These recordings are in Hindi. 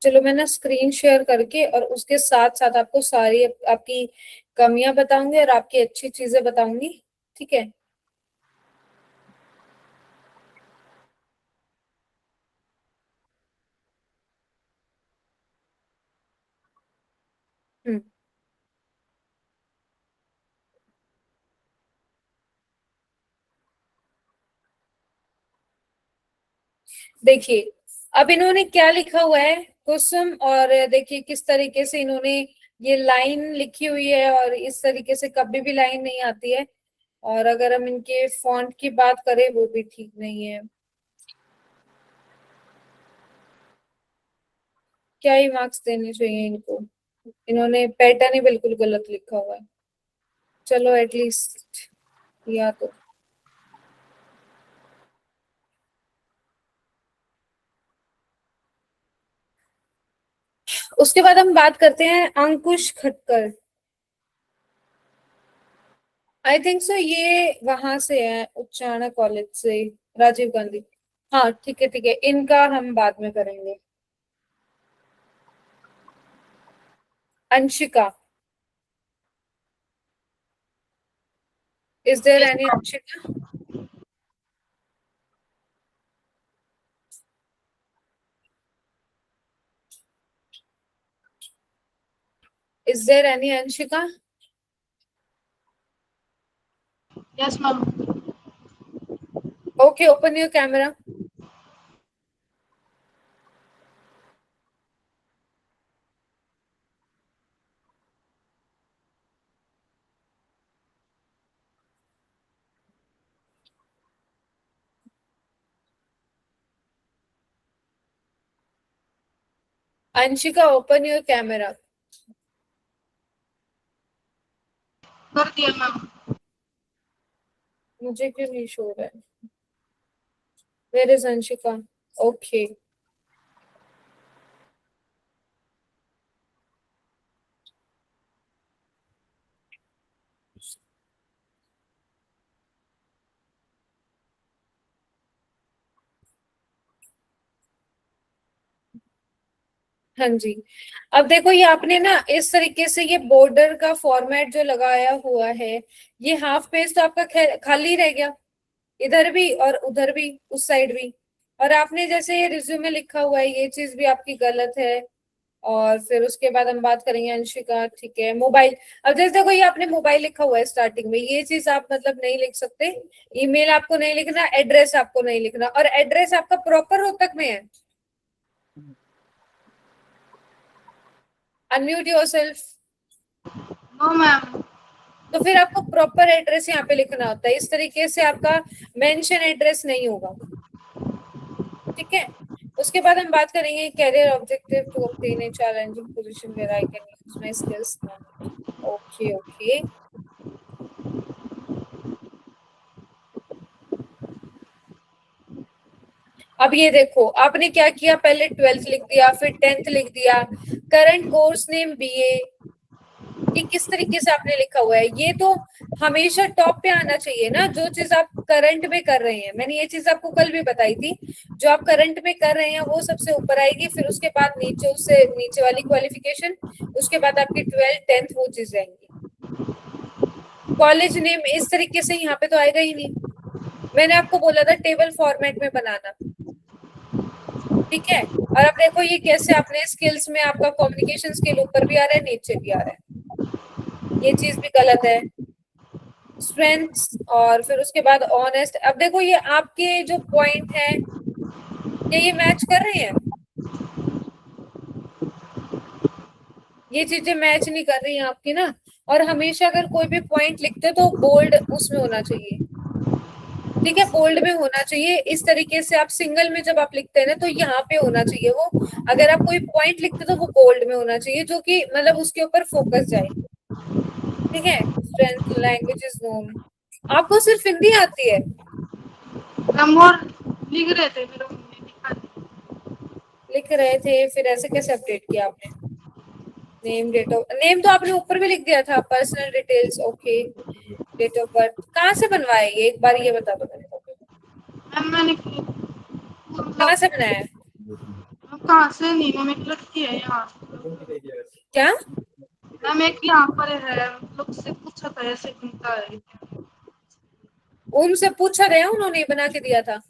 चलो मैं ना स्क्रीन शेयर करके और उसके साथ साथ आपको सारी आपकी कमियां बताऊंगी और आपकी अच्छी चीजें बताऊंगी। ठीक है। हम्म। देखिए, अब इन्होंने क्या लिखा हुआ है कुसुम, और देखिए किस तरीके से इन्होंने ये लाइन लिखी हुई है, और इस तरीके से कभी भी लाइन नहीं आती है। और अगर हम इनके फॉन्ट की बात करें वो भी ठीक नहीं है। क्या ही मार्क्स देने चाहिए इनको। इन्होंने पैटर्न ही बिल्कुल गलत लिखा हुआ है। चलो एटलीस्ट या तो। उसके बाद हम बात करते हैं अंकुश खटकर। आई थिंक सो ये वहां से है, उच्चारण कॉलेज से, राजीव गांधी। हाँ ठीक है ठीक है, इनका हम बाद में करेंगे। Anshika. Is there any Anshika? Is there any Anshika? Yes, ma'am. Okay, open your camera. Anshika, open your camera. कर दिया मैम। मुझे क्यों नहीं शो रहा है? Where is Anshika? ओके। हाँ जी। अब देखो ये आपने ना इस तरीके से ये बॉर्डर का फॉर्मेट जो लगाया हुआ है, ये हाफ पेज तो आपका खाली रह गया, इधर भी और उधर भी, उस साइड भी। और आपने जैसे ये रिज्यूम में लिखा हुआ है ये चीज भी आपकी गलत है। और फिर उसके बाद हम बात करेंगे अंशिका, ठीक है। मोबाइल, अब जैसे देखो ये आपने मोबाइल लिखा हुआ है स्टार्टिंग में, ये चीज आप मतलब नहीं लिख सकते। ईमेल आपको नहीं लिखना, एड्रेस आपको नहीं लिखना, और एड्रेस आपका प्रॉपर रोहतक में है। Unmute yourself. No ma'am. तो फिर आपको प्रॉपर एड्रेस यहाँ पे लिखना होता है, इस तरीके से आपका मेंशन एड्रेस नहीं होगा। ठीक है। उसके बाद हम बात करेंगे career objective to obtain a challenging position where I can use my skills. Okay okay. अब ये देखो आपने क्या किया, पहले 12th लिख दिया, फिर 10th लिख दिया, करंट कोर्स नेम बीए। ये किस तरीके से आपने लिखा हुआ है? ये तो हमेशा टॉप पे आना चाहिए ना, जो चीज आप करंट में कर रहे हैं। मैंने ये चीज आपको कल भी बताई थी, जो आप करंट में कर रहे हैं वो सबसे ऊपर आएगी, फिर उसके बाद नीचे, उससे नीचे वाली क्वालिफिकेशन, उसके बाद आपकी 12th 10th वो चीज रहेंगी। कॉलेज नेम इस तरीके से यहाँ पे तो आएगा ही नहीं। मैंने आपको बोला था टेबल फॉर्मेट में बनाना। ठीक है। और अब देखो ये कैसे आपने स्किल्स में आपका कम्युनिकेशन स्किल ऊपर भी आ रहा है, नीचे भी आ रहा है, ये चीज भी गलत है। स्ट्रेंथ्स और फिर उसके बाद ऑनेस्ट। अब देखो ये आपके जो पॉइंट है, क्या ये मैच कर रहे हैं? ये चीजें मैच नहीं कर रही हैं आपकी ना। और हमेशा अगर कोई भी पॉइंट लिखते हो तो बोल्ड उसमें होना चाहिए। ठीक है, बोल्ड में होना चाहिए। इस तरीके से आप सिंगल में जब आप लिखते हैं ना तो यहाँ पे होना चाहिए वो। अगर आप कोई पॉइंट लिखते हो तो वो बोल्ड में होना चाहिए, जो कि मतलब उसके ऊपर फोकस जाए। ठीक है। Strength language is known. आपको सिर्फ हिंदी आती है? मैम और लिख रहे थे मेरे मम्मी लिखा नहीं। लिख रहे थे, फिर ऐसे कैसे अपडेट किया आपने? नेम, डेट ऑफ नेम तो आपने ऊपर भी लिख दिया था, personal details okay. Date of birth कहाँ से बनवाया ये, एक बार ये बता दो मेरे को। मैम मैंने कहाँ मतलब से बनाया है? कहाँ से नहीं, मैम एक लड़की है यहाँ। क्या? मैम एक यहाँ पर है, मतलब उससे पूछा था ऐसे बनता है। उनसे पूछा रहे, उन्होंने बना के दिया था?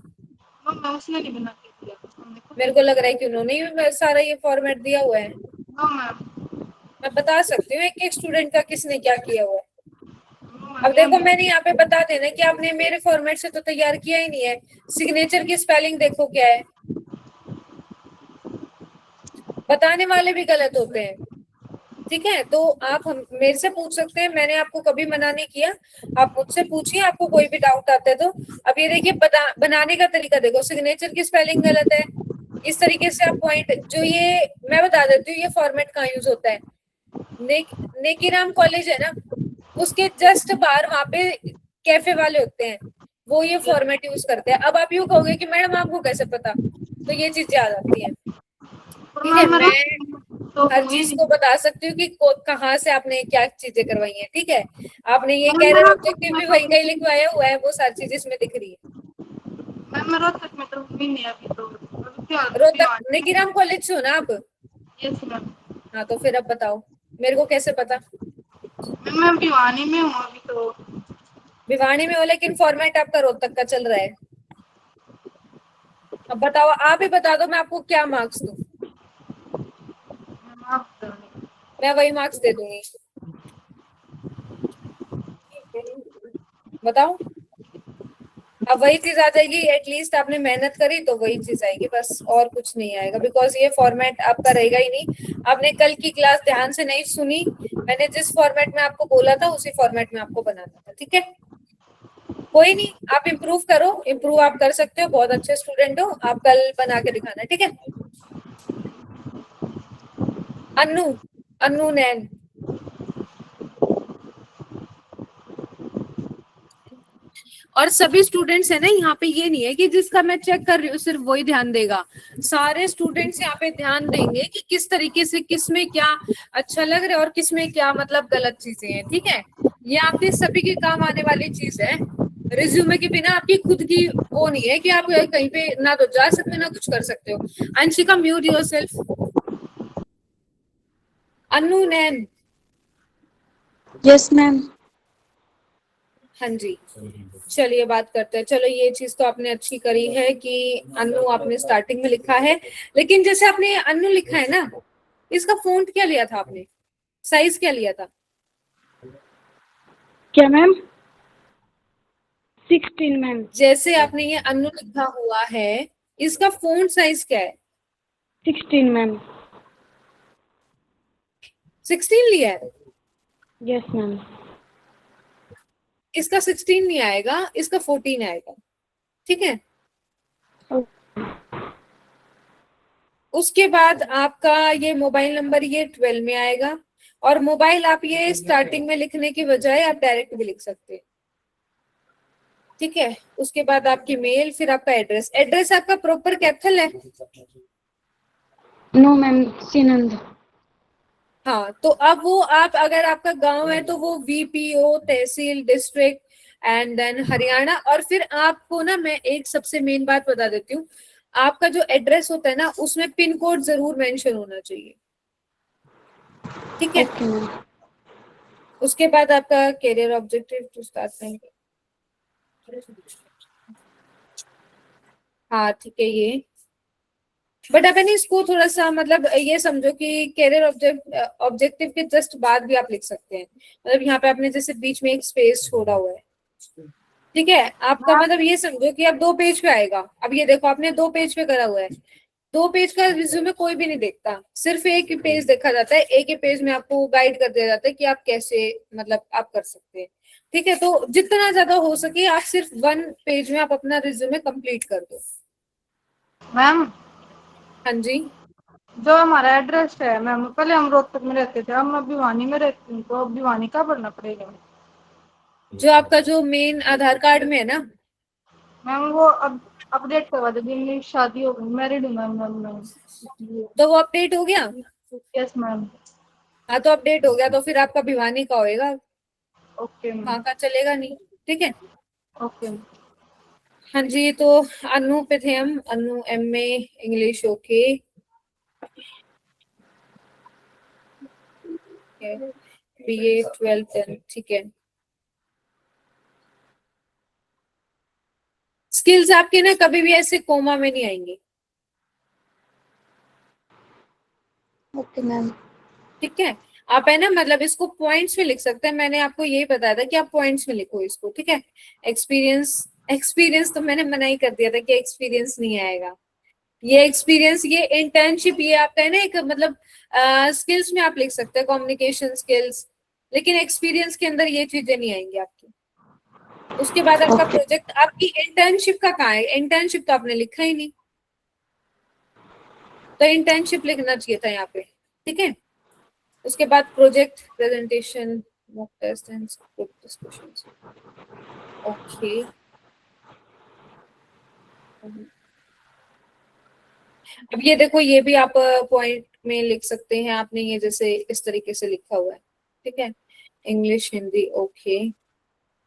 मैम उसने नहीं बना के दिया, हमने खुद मेरे को लग रहा है कि उन्होंने ही सारा ये फॉर्मेट दिया हुआ है। हाँ मैम। मैं बता सकती हूँ एक एक स्टूडेंट का किसने क्या किया हुआ है। अब मैम देखो मैंने यहाँ पे बता देना कि आपने मेरे फॉर्मेट से तो तैयार किया ही नहीं है। सिग्नेचर की स्पेलिंग देखो क्या है। बताने वाले भी गलत होते हैं। ठीक है, तो आप हम मेरे से पूछ सकते हैं, मैंने आपको कभी मना नहीं किया। आप मुझसे पूछिए, आपको कोई भी डाउट आता है तो। अब ये देखिए, बनाने का तरीका देखो, सिग्नेचर की स्पेलिंग गलत है। इस तरीके से आप पॉइंट जो ये मैं बता देती हूँ, ये फॉर्मेट कहाँ यूज होता है। नेकीराम कॉलेज है ना, उसके जस्ट बाहर वहां पे कैफे वाले होते हैं, वो ये फॉर्मेट यूज करते हैं। अब आप यूं कहोगे कि मैडम आपको कैसे पता, तो ये चीजें आ जाती हैं। पर ठीक है, मैम मेरा मैं तो हर हुई चीज नहीं। को बता सकती हूँ कि कहाँ से आपने क्या चीजें करवाई हैं। ठीक है, आपने ये मैम कैरियर मेरा ऑब्जेक्टिव भी वहीं का ही लिखवाया हुआ है, वो सारी चीजें इसमें दिख रही है। मैम मेरा तक में तो हुई नहीं अभी तो, अभी फिलहाल तो भी रोहतक आनी। नेकीराम कॉलेज से हो ना आप? Yes ma'am. हाँ, तो फिर अब बताओ मेरे को कैसे पता। मैम मैं भिवानी में हूँ अभी तो। भिवानी में हो, लेकिन फॉर्मेट आपका रोहतक का चल रहा है। अब बताओ, आप ही बता दो, मैं आपको क्या मार्क्स दूं? मैम आप बताइए। मैं वही मार्क्स दे दूंगी। बताओ, अब वही चीज आ जाएगी। एटलीस्ट आपने मेहनत करी तो वही चीज आएगी, बस और कुछ नहीं आएगा। बिकॉज ये फॉर्मेट आपका रहेगा ही नहीं। आपने कल की क्लास ध्यान से नहीं सुनी। मैंने जिस फॉर्मेट में आपको बोला था उसी फॉर्मेट में आपको बनाना था। ठीक है, कोई नहीं, आप इम्प्रूव करो। इम्प्रूव आप कर सकते हो, बहुत अच्छे स्टूडेंट हो आप। कल बना के दिखाना, ठीक है। अन्नू, अन्नू नैन। और सभी स्टूडेंट्स है ना यहाँ पे, ये नहीं है कि जिसका मैं चेक कर रही हूँ सिर्फ वही ध्यान देगा। सारे स्टूडेंट्स यहाँ पे ध्यान देंगे कि किस तरीके से किस में क्या अच्छा लग रहा है और किस में क्या मतलब गलत चीजें हैं। ठीक है, ये आपके सभी के काम आने वाली चीज है। रिज्यूमे के बिना आपकी खुद की वो नहीं है कि आप कहीं पे ना तो जा सकते हो ना कुछ कर सकते हो। Anshika, mute yourself. Annu Nain. Yes ma'am. हाँ जी, चलिए बात करते हैं। चलो, ये चीज तो आपने अच्छी करी है कि अन्नू आपने स्टार्टिंग में लिखा है। लेकिन जैसे आपने अन्नू लिखा है ना, इसका फॉन्ट क्या लिया था आपने? साइज क्या लिया था? क्या मैम? 16 मैम। जैसे आपने ये अन्नू लिखा हुआ है, इसका फॉन्ट साइज क्या है? 16 मैम। 16 लिया है? Yes ma'am. इसका 16 नहीं आएगा, इसका 14 आएगा। ठीक है, उसके बाद आपका ये मोबाइल नंबर ये 12 में आएगा। और मोबाइल आप ये स्टार्टिंग में लिखने की बजाय आप डायरेक्ट भी लिख सकते हैं। ठीक है, उसके बाद आपकी मेल, फिर आपका एड्रेस। एड्रेस आपका प्रॉपर कैपिटल है? नो मैम, सीनंद। हाँ, तो अब वो आप अगर आपका गांव है तो वो वीपीओ, तहसील, डिस्ट्रिक्ट एंड देन हरियाणा। और फिर आपको ना मैं एक सबसे मेन बात बता देती हूँ, आपका जो एड्रेस होता है ना उसमें पिन कोड जरूर मेंशन होना चाहिए। ठीक है, ओके मैम। उसके बाद आपका करियर ऑब्जेक्टिव टू स्टार्ट। हाँ ठीक है, ये बट अपन इसको थोड़ा सा मतलब ये समझो कि कैरियर ऑब्जेक्टिव के जस्ट बाद भी आप लिख सकते हैं। मतलब यहाँ पे आपने जैसे बीच में एक स्पेस छोड़ा हुआ है। ठीक है, आपका मतलब ये समझो कि अब 2 पेज पे आएगा। अब ये देखो, आपने 2 पेज पे करा हुआ है। 2 पेज का रिज्यूमे कोई भी नहीं देखता, सिर्फ एक ही पेज देखा जाता है। एक ही पेज में आपको गाइड कर दिया जाता है कि आप कैसे मतलब आप कर सकते हैं। ठीक है, तो जितना ज्यादा हो सके आप सिर्फ 1 पेज में आप अपना रिज्यूमे कंप्लीट कर दो। मैम हाँ जी, जो हमारा एड्रेस है मैम, पहले हम रोहतक में रहते थे, अब मैं भिवानी में रहती हूँ, तो अब भिवानी का भरना पड़ेगा। जो आपका जो मेन आधार कार्ड में है ना, मैम वो अब अपडेट करवा दीजिए, मेरी शादी हो गई, मैरिड हूँ मैम। तो वो अपडेट हो गया? Yes ma'am. हाँ, तो अपडेट हो गया तो फिर आपका भिवानी का होएगा, ओके वहां मैम। का चलेगा नहीं। ठीक है, ओके। हाँ जी, तो अनु पे थे हम। अनु एमए इंग्लिश, ओके। है, BA 12th 10th, ठीक है। स्किल्स आपके ना कभी भी ऐसे कोमा में नहीं आएंगी, ओके मैम। ठीक है। आप है ना मतलब इसको पॉइंट्स में लिख सकते हैं, मैंने आपको यही बताया था कि आप पॉइंट्स में लिखो इसको, ठीक है। एक्सपीरियंस, एक्सपीरियंस तो मैंने मना ही कर दिया था कि एक्सपीरियंस नहीं आएगा। ये एक्सपीरियंस, ये इंटर्नशिप, ये आपका है ना एक मतलब स्किल्स में आप लिख सकते हैं कम्युनिकेशन स्किल्स, लेकिन एक्सपीरियंस के अंदर ये चीजें नहीं आएंगी आपकी। उसके बाद आपका ओके। प्रोजेक्ट, आपकी इंटर्नशिप का कहाँ है? इंटर्नशिप तो आपने लिखा ही नहीं, तो इंटर्नशिप लिखना चाहिए था यहाँ पे, ठीक है। उसके बाद project, presentation, mock test and group discussions, okay. अब ये देखो, ये भी आप पॉइंट में लिख सकते हैं, आपने ये जैसे इस तरीके से लिखा हुआ है, ठीक है। इंग्लिश हिंदी, ओके,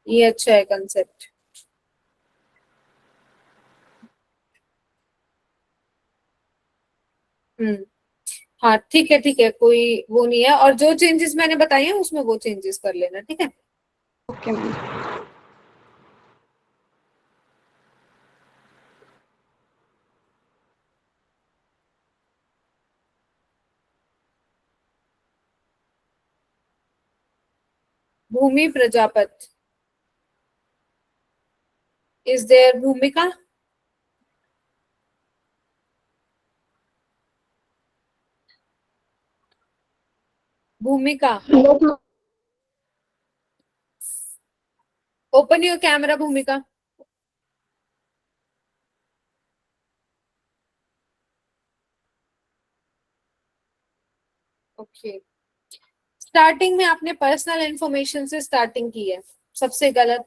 ये अच्छा है कंसेप्ट। हम्म, हाँ ठीक है, ठीक है, कोई वो नहीं है। और जो चेंजेस मैंने बताए हैं उसमें वो चेंजेस कर लेना, ठीक है। Okay ma'am. Bhumi Prajapat, is there Bhumika? Bhumika, yes ma'am. Open your camera Bhumika. Okay, starting में आपने पर्सनल इंफॉर्मेशन से स्टार्टिंग की है, सबसे गलत।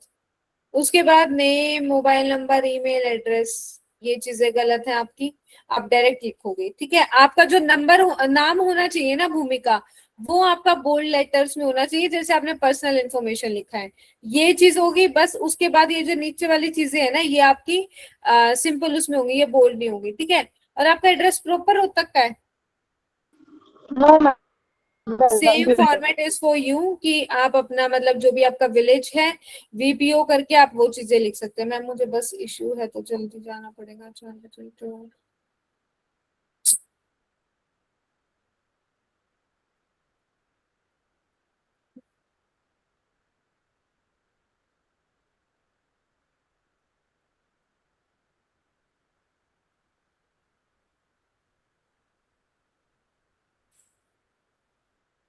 उसके बाद name, mobile number, email address, ये चीजें गलत है आपकी। आप डायरेक्ट लिखोगे, ठीक है। आपका जो नाम होना चाहिए ना भूमिका, वो आपका बोल्ड लेटर्स में होना चाहिए, जैसे आपने पर्सनल इंफॉर्मेशन लिखा है, ये चीज होगी बस। उसके बाद ये जो नीचे वाली चीजें है ना, ये आपकी सिंपल उसमें होंगी, ये बोल्ड नहीं होंगी, ठीक है। और आपका एड्रेस प्रॉपर रोहतक का है? No ma'am. Same format is for you कि आप अपना मतलब जो भी आपका विलेज है, VPO करके आप वो चीजें लिख सकते हैं। मैम मुझे बस इश्यू है तो जल्दी जाना पड़ेगा, 4 बजे तो।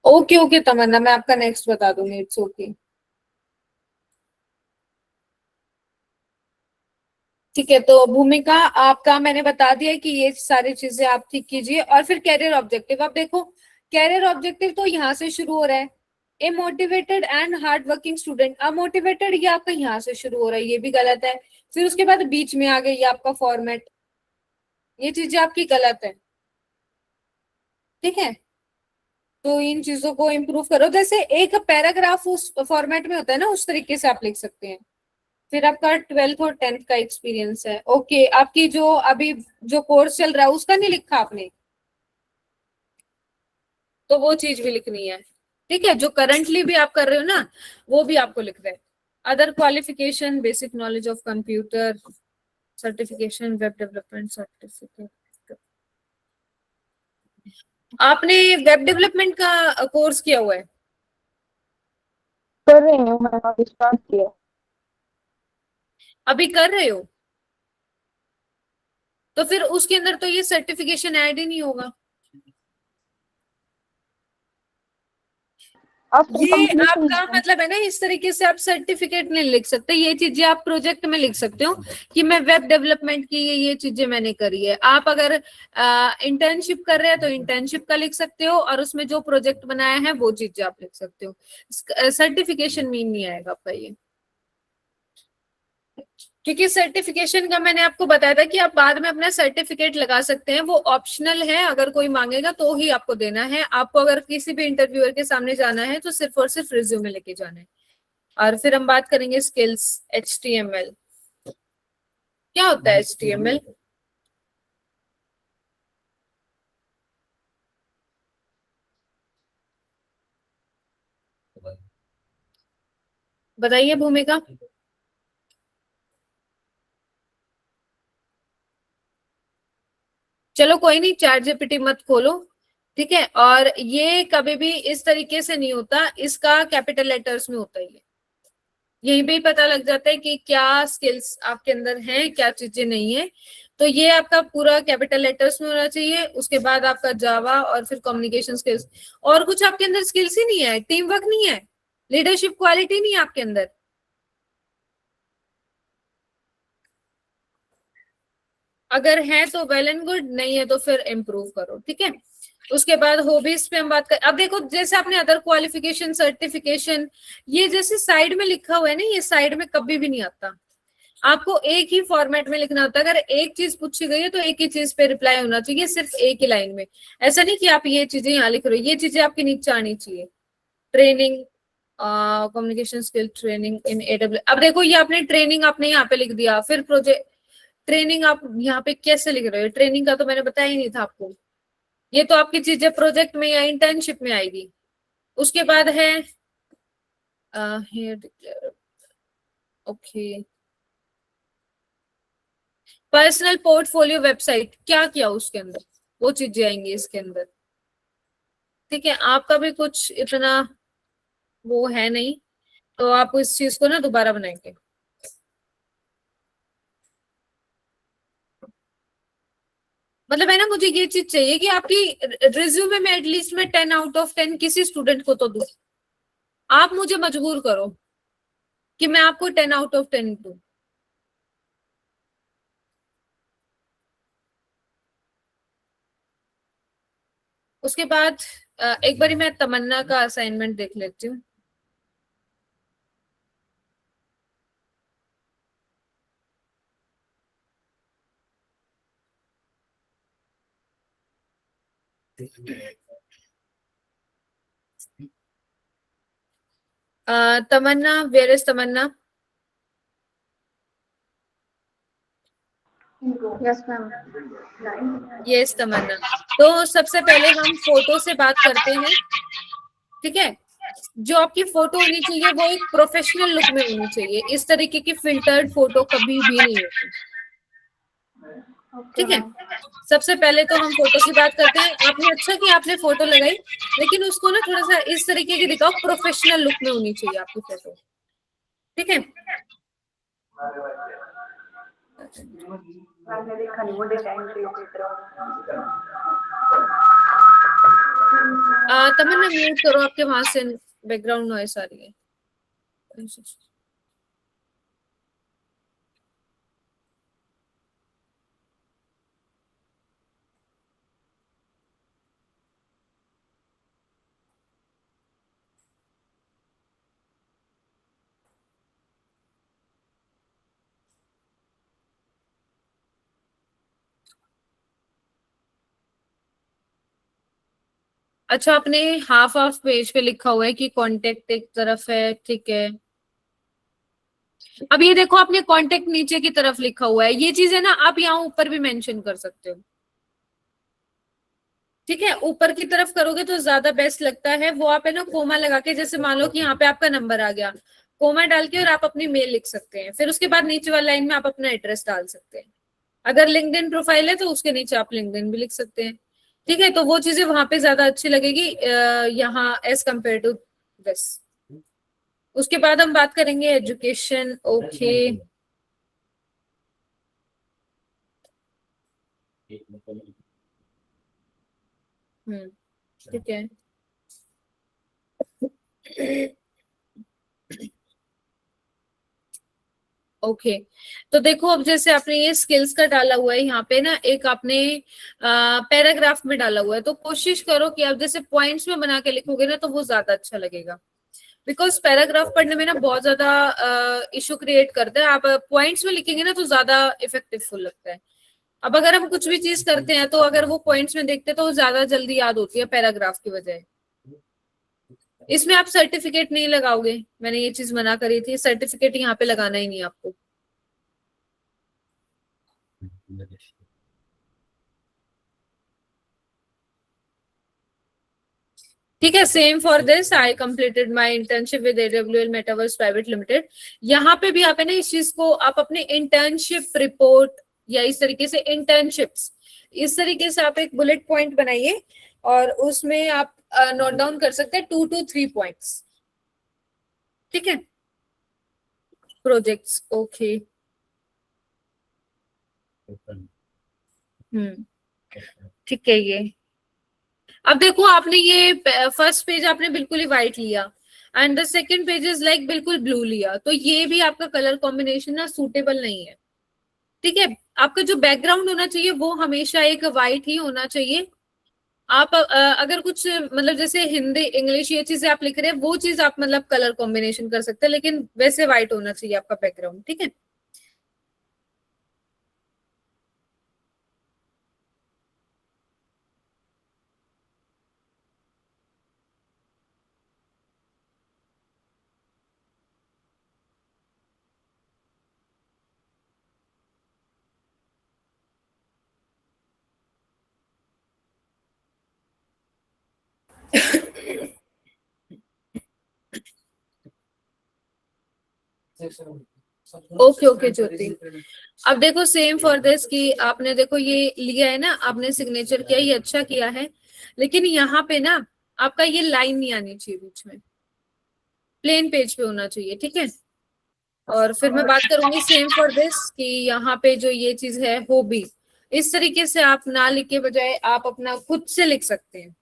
ओके ओके तमन्ना, मैं आपका नेक्स्ट बता दूंगी, इट्स ओके, ठीक है। तो भूमिका आपका मैंने बता दिया कि ये सारी चीजें आप ठीक कीजिए। और फिर कैरियर ऑब्जेक्टिव, अब देखो कैरियर ऑब्जेक्टिव तो यहाँ से शुरू हो रहा है, a motivated and hard working student. A motivated ये आपका यहाँ से शुरू हो रहा है, ये भी गलत है। फिर उसके बाद बीच में आ गई ये आपका फॉर्मेट, ये चीजें आपकी गलत है, ठीक है। तो इन चीजों को इम्प्रूव करो, जैसे एक पैराग्राफ उस फॉर्मेट में होता है ना, उस तरीके से आप लिख सकते हैं। फिर आपका 12th और 10th का एक्सपीरियंस है, ओके। आपकी जो अभी जो कोर्स चल रहा है उसका नहीं लिखा आपने, तो वो चीज भी लिखनी है, ठीक है। जो करंटली भी आप कर रहे हो ना, वो भी आपको लिख रहे हैं। Other qualification, basic knowledge of computer, certification, web development certificate. आपने वेब डेवलपमेंट का कोर्स किया हुआ है? कर रही हूँ मैम, अभी स्टार्ट किया। अभी कर रहे हो? तो फिर उसके अंदर तो ये सर्टिफिकेशन ऐड ही नहीं होगा। आफ्टर ये कंप्लीशन आपका मतलब है ना, इस तरीके से आप सर्टिफिकेट नहीं लिख सकते, ये चीजें आप प्रोजेक्ट में लिख सकते हो कि मैं वेब डेवलपमेंट की ये चीजें मैंने करी है। आप अगर इंटर्नशिप कर रहे हैं तो इंटर्नशिप का लिख सकते हो, और उसमें जो प्रोजेक्ट बनाया है वो चीजें आप लिख सकते हो। सर्टिफिकेशन मीन नहीं आएगा आपका ये, क्योंकि सर्टिफिकेशन का मैंने आपको बताया था कि आप बाद में अपना सर्टिफिकेट लगा सकते हैं, वो ऑप्शनल है, अगर कोई मांगेगा तो ही आपको देना है। आपको अगर किसी भी इंटरव्यूअर के सामने जाना है तो सिर्फ और सिर्फ रिज्यूमे लेके जाना है। और फिर हम बात करेंगे स्किल्स, HTML। क्या होता है HTML? बताइए भूमिका। चलो कोई नहीं, चैट जीपीटी मत खोलो, ठीक है। और ये कभी भी इस तरीके से नहीं होता, इसका कैपिटल लेटर्स में होता है ये। यहीं पे ही पता लग जाता है कि क्या स्किल्स आपके अंदर हैं, क्या चीजें नहीं है। तो ये आपका पूरा कैपिटल लेटर्स में होना चाहिए, उसके बाद आपका जावा और फिर कम्युनिकेशन स्किल्स। और कुछ आपके अंदर स्किल्स ही नहीं है, टीम वर्क नहीं है, लीडरशिप क्वालिटी नहीं है आपके अंदर। अगर है तो वेल एंड गुड, नहीं है तो फिर इम्प्रूव करो, ठीक है। उसके बाद हॉबीज पे हम बात कर, अब देखो जैसे आपने अदर क्वालिफिकेशन सर्टिफिकेशन, ये जैसे साइड में लिखा हुआ है ना, ये साइड में कभी भी नहीं आता। आपको एक ही फॉर्मेट में लिखना होता है। अगर एक चीज पूछी गई है तो एक ही चीज पे रिप्लाई होना चाहिए, सिर्फ एक ही लाइन में। ऐसा नहीं कि आप ये चीजें यहाँ लिख रहे हो, ये चीजें आपके नीचे आनी चाहिए। Training, communication skill training in AW, अब देखो ये आपने ट्रेनिंग आपने यहाँ पे लिख दिया, फिर प्रोजेक्ट ट्रेनिंग आप यहाँ पे कैसे लिख रहे हो? ट्रेनिंग का तो मैंने बताया ही नहीं था आपको। ये तो आपकी चीजें प्रोजेक्ट में या इंटर्नशिप में आएगी। उसके बाद है ओके, पर्सनल पोर्टफोलियो वेबसाइट, क्या किया उसके अंदर, वो चीजें आएंगी इसके अंदर, ठीक है। आपका भी कुछ इतना वो है नहीं, तो आप इस चीज को ना दोबारा बनाएंगे। मतलब है ना, मुझे ये चीज चाहिए कि आपकी रिज्यूमे में एटलीस्ट मैं 10 आउट ऑफ 10 किसी स्टूडेंट को तो दूं। आप मुझे मजबूर करो कि मैं आपको 10 आउट ऑफ 10 दूं। उसके बाद एक बारी मैं तमन्ना का असाइनमेंट देख लेती हूँ। Tamanna, where is Tamanna? Yes ma'am. Yes Tamanna. तो सबसे पहले हम फोटो से बात करते हैं, ठीक है। जो आपकी फोटो होनी चाहिए वो एक प्रोफेशनल लुक में होनी चाहिए, इस तरीके की फिल्टर्ड फोटो कभी भी नहीं होती, ओके ठीक है। मैम। सबसे पहले तो हम फोटो की बात करते हैं। आपने अच्छा कि आपने फोटो लगाई, लेकिन उसको ना थोड़ा सा इस तरीके की दिखाओ, प्रोफेशनल लुक में होनी चाहिए आपकी फोटो, ठीक है। तमन्ना म्यूट करो, आपके वहां से बैकग्राउंड नॉइस आ रही है। अच्छा, आपने हाफ हाफ पेज पे लिखा हुआ है कि कांटेक्ट एक तरफ है, ठीक है। अब ये देखो आपने कांटेक्ट नीचे की तरफ लिखा हुआ है, ये चीज है ना, आप यहाँ ऊपर भी मेंशन कर सकते हो, ठीक है। ऊपर की तरफ करोगे तो ज्यादा बेस्ट लगता है। वो आप है ना कोमा लगा के, जैसे मान लो कि यहाँ पे आपका नंबर आ गया, कोमा डाल के और आप अपनी मेल लिख सकते हैं, फिर उसके बाद नीचे वाली लाइन में आप अपना एड्रेस डाल सकते हैं। अगर लिंक्डइन प्रोफाइल है तो उसके नीचे आप लिंक्डइन भी लिख सकते हैं, ठीक है। तो वो चीजें वहां पे ज्यादा अच्छी लगेगी यहाँ एज कम्पेयर टू दिस। उसके बाद हम बात करेंगे एजुकेशन, ओके। ठीक है। ओके, तो देखो अब जैसे आपने ये स्किल्स का डाला हुआ है यहाँ पे ना, एक आपने पैराग्राफ में डाला हुआ है, तो कोशिश करो कि आप जैसे पॉइंट्स में बना के लिखोगे ना तो वो ज्यादा अच्छा लगेगा। बिकॉज पैराग्राफ पढ़ने में ना बहुत ज्यादा इशू क्रिएट करता है, आप पॉइंट्स में लिखेंगे ना तो ज्यादा इफेक्टिवफुल लगता है। अब अगर हम कुछ भी चीज करते हैं तो अगर वो पॉइंट्स में देखते हैं तो वो ज्यादा जल्दी याद होती है पैराग्राफ की बजाय। इसमें आप सर्टिफिकेट नहीं लगाओगे, मैंने ये चीज मना करी थी, सर्टिफिकेट यहाँ पे लगाना ही नहीं आपको। ठीक है। Same for this, I completed my internship with AWL Metaverse private limited. यहाँ पे भी आप है ना इस चीज को आप अपने इंटर्नशिप रिपोर्ट या इस तरीके से इंटर्नशिप्स, इस तरीके से आप एक बुलेट पॉइंट बनाइए और उसमें आप नोट डाउन कर सकते हैं 2 to 3 पॉइंट्स। ठीक है। Projects, okay. ठीक है। ये अब देखो, आपने ये फर्स्ट पेज आपने बिल्कुल ही व्हाइट लिया and the second page is like बिल्कुल ब्लू लिया, तो ये भी आपका कलर कॉम्बिनेशन ना सूटेबल नहीं है। ठीक है। आपका जो बैकग्राउंड होना चाहिए वो हमेशा एक वाइट ही होना चाहिए। आप अगर कुछ मतलब जैसे हिंदी इंग्लिश ये चीजें आप लिख रहे हैं वो चीज आप मतलब कलर कॉम्बिनेशन कर सकते हैं, लेकिन वैसे वाइट होना चाहिए आपका बैकग्राउंड। ठीक है। ओके ओके ज्योति, अब देखो सेम फॉर दिस कि आपने देखो ये लिया है ना, आपने सिग्नेचर किया, ये अच्छा किया है, लेकिन यहाँ पे ना आपका ये लाइन नहीं आनी चाहिए बीच में, प्लेन पेज पे होना चाहिए। ठीक है। और फिर मैं बात करूंगी सेम फॉर दिस कि यहाँ पे जो ये चीज है हो भी इस तरीके से आप ना लिख के बजाय आप अपना खुद से लिख सकते हैं।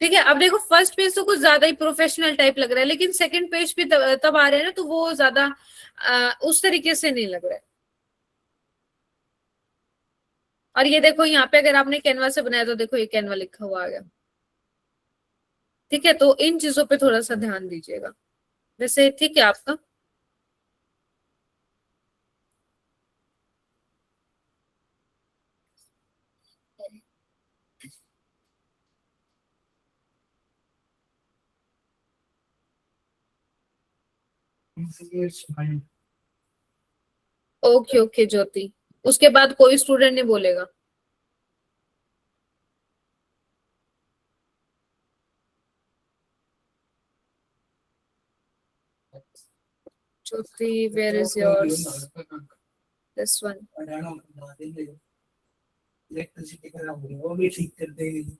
ठीक है। अब देखो फर्स्ट पेज तो कुछ ज्यादा ही प्रोफेशनल टाइप लग रहा है, लेकिन सेकंड पेज भी तब आ रहे हैं ना, तो वो ज्यादा उस तरीके से नहीं लग रहा है। और ये देखो यहाँ पे अगर आपने कैनवा से बनाया तो देखो ये कैनवा लिखा हुआ आ गया। ठीक है। तो इन चीजों पे थोड़ा सा ध्यान दीजिएगा। वैसे ठीक है आपका। ओके ओके ज्योति, उसके बाद कोई स्टूडेंट नहीं बोलेगा। Jyoti where is yours, this one. वो भी ठीक कर देगी।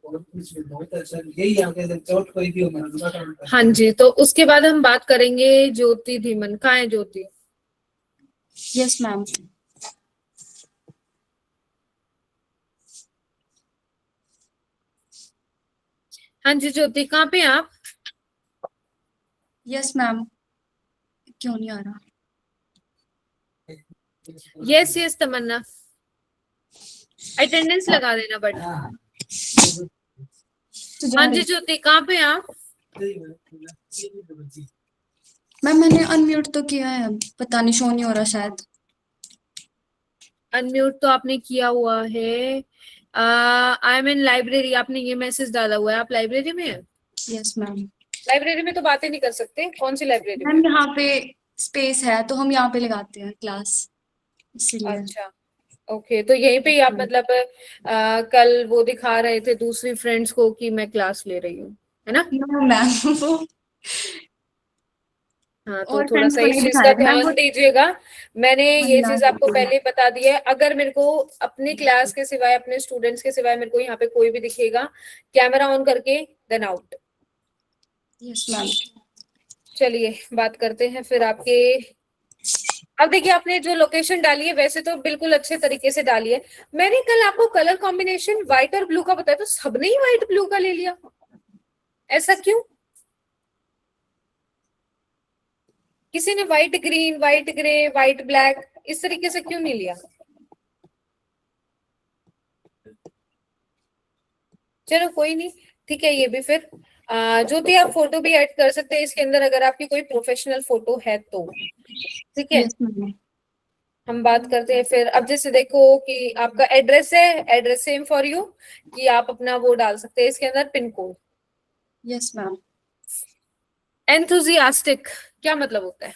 बहुत अच्छा, यही आगे से चोट कोई भी हो। हाँ जी, तो उसके बाद हम बात करेंगे ज्योति धीमन। कहाँ है ज्योति? Yes ma'am. हाँ जी ज्योति, कहाँ पे हैं आप? Yes ma'am. क्यों नहीं आ रहा? यस यस तमन्ना, अटेंडेंस लगा देना बट। हाँ जी ज्योति, कहाँ पे हैं आप? मैम मैंने अनम्यूट तो किया है, पता नहीं शो नहीं हो रहा शायद। अनम्यूट तो आपने किया हुआ है। आई एम इन लाइब्रेरी, आपने ये मैसेज डाला हुआ है, आप लाइब्रेरी में हैं? Yes ma'am. लाइब्रेरी में तो बातें नहीं कर सकते, कौन सी लाइब्रेरी में? मैम यहाँ पे स्पेस है तो हम यहाँ पे लगाते हैं क्लास, इसीलिए। अच्छा ओके, तो यहीं पे ही आप मतलब कल वो दिखा रहे थे दूसरी फ्रेंड्स को कि मैं क्लास ले रही हूँ, है ना? नो मैम वो हाँ, तो और थोड़ा फ्रेंड्स सा को इस नहीं चीज दिखा का रहे मैम, ध्यान वो दीजिएगा। मैंने ये मन्ना चीज आपको करती है। पहले ही बता दी है, अगर मेरे को अपनी क्लास के सिवाय अपने स्टूडेंट्स के सिवाय मेरे को यहाँ पे कोई भी दिखेगा, कैमरा ऑन करके देन आउट। Yes ma'am. चलिए बात करते हैं फिर आपके। अब देखिए आपने जो लोकेशन डाली है वैसे तो बिल्कुल अच्छे तरीके से डाली है। मैंने कल आपको कलर कॉम्बिनेशन व्हाइट और ब्लू का बताया, तो सबने ही व्हाइट ब्लू का ले लिया, ऐसा क्यों? किसी ने white green, white grey, white black इस तरीके से क्यों नहीं लिया? चलो कोई नहीं, ठीक है। ये भी फिर ज्योति आप फोटो भी ऐड कर सकते हैं इसके अंदर अगर आपकी कोई प्रोफेशनल फोटो है तो। ठीक है। Yes ma'am. हम बात करते हैं फिर। अब जैसे देखो कि आपका एड्रेस है, एड्रेस सेम फॉर यू कि आप अपना वो डाल सकते हैं इसके अंदर pin code. Yes ma'am. Enthusiastic क्या मतलब होता है?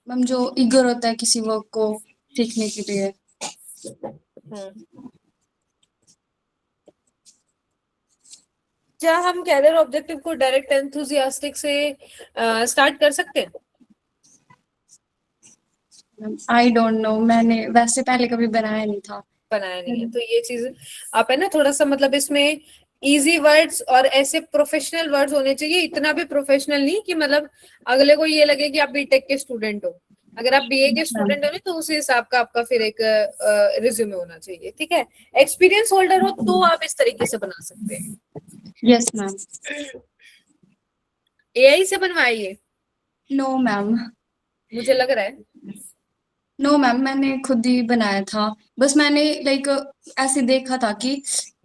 मैम जो ईगर होता है किसी वर्क को सीखने के लिए। क्या हम कैरियर ऑब्जेक्टिव को डायरेक्ट एंथुजियास्टिक से स्टार्ट कर सकते हैं? आई डोंट नो, मैंने वैसे पहले कभी बनाया नहीं था। बनाया नहीं है, तो ये चीज आप है ना थोड़ा सा मतलब इसमें इजी वर्ड्स और ऐसे प्रोफेशनल वर्ड्स होने चाहिए, इतना भी प्रोफेशनल नहीं कि मतलब अगले को ये लगे कि आप बीटेक के स्टूडेंट हो। अगर आप बीए के स्टूडेंट हो ना तो उसी हिसाब का आपका फिर एक रिज्यूमे होना चाहिए, ठीक है। एक्सपीरियंस होल्डर हो तो आप इस तरीके से बना सकते हैं। Yes ma'am. एआई से बनवाइए, नो मैम, मुझे लग रहा है। नो मैम, मैंने खुद ही बनाया था। बस मैंने लाइक ऐसे देखा था कि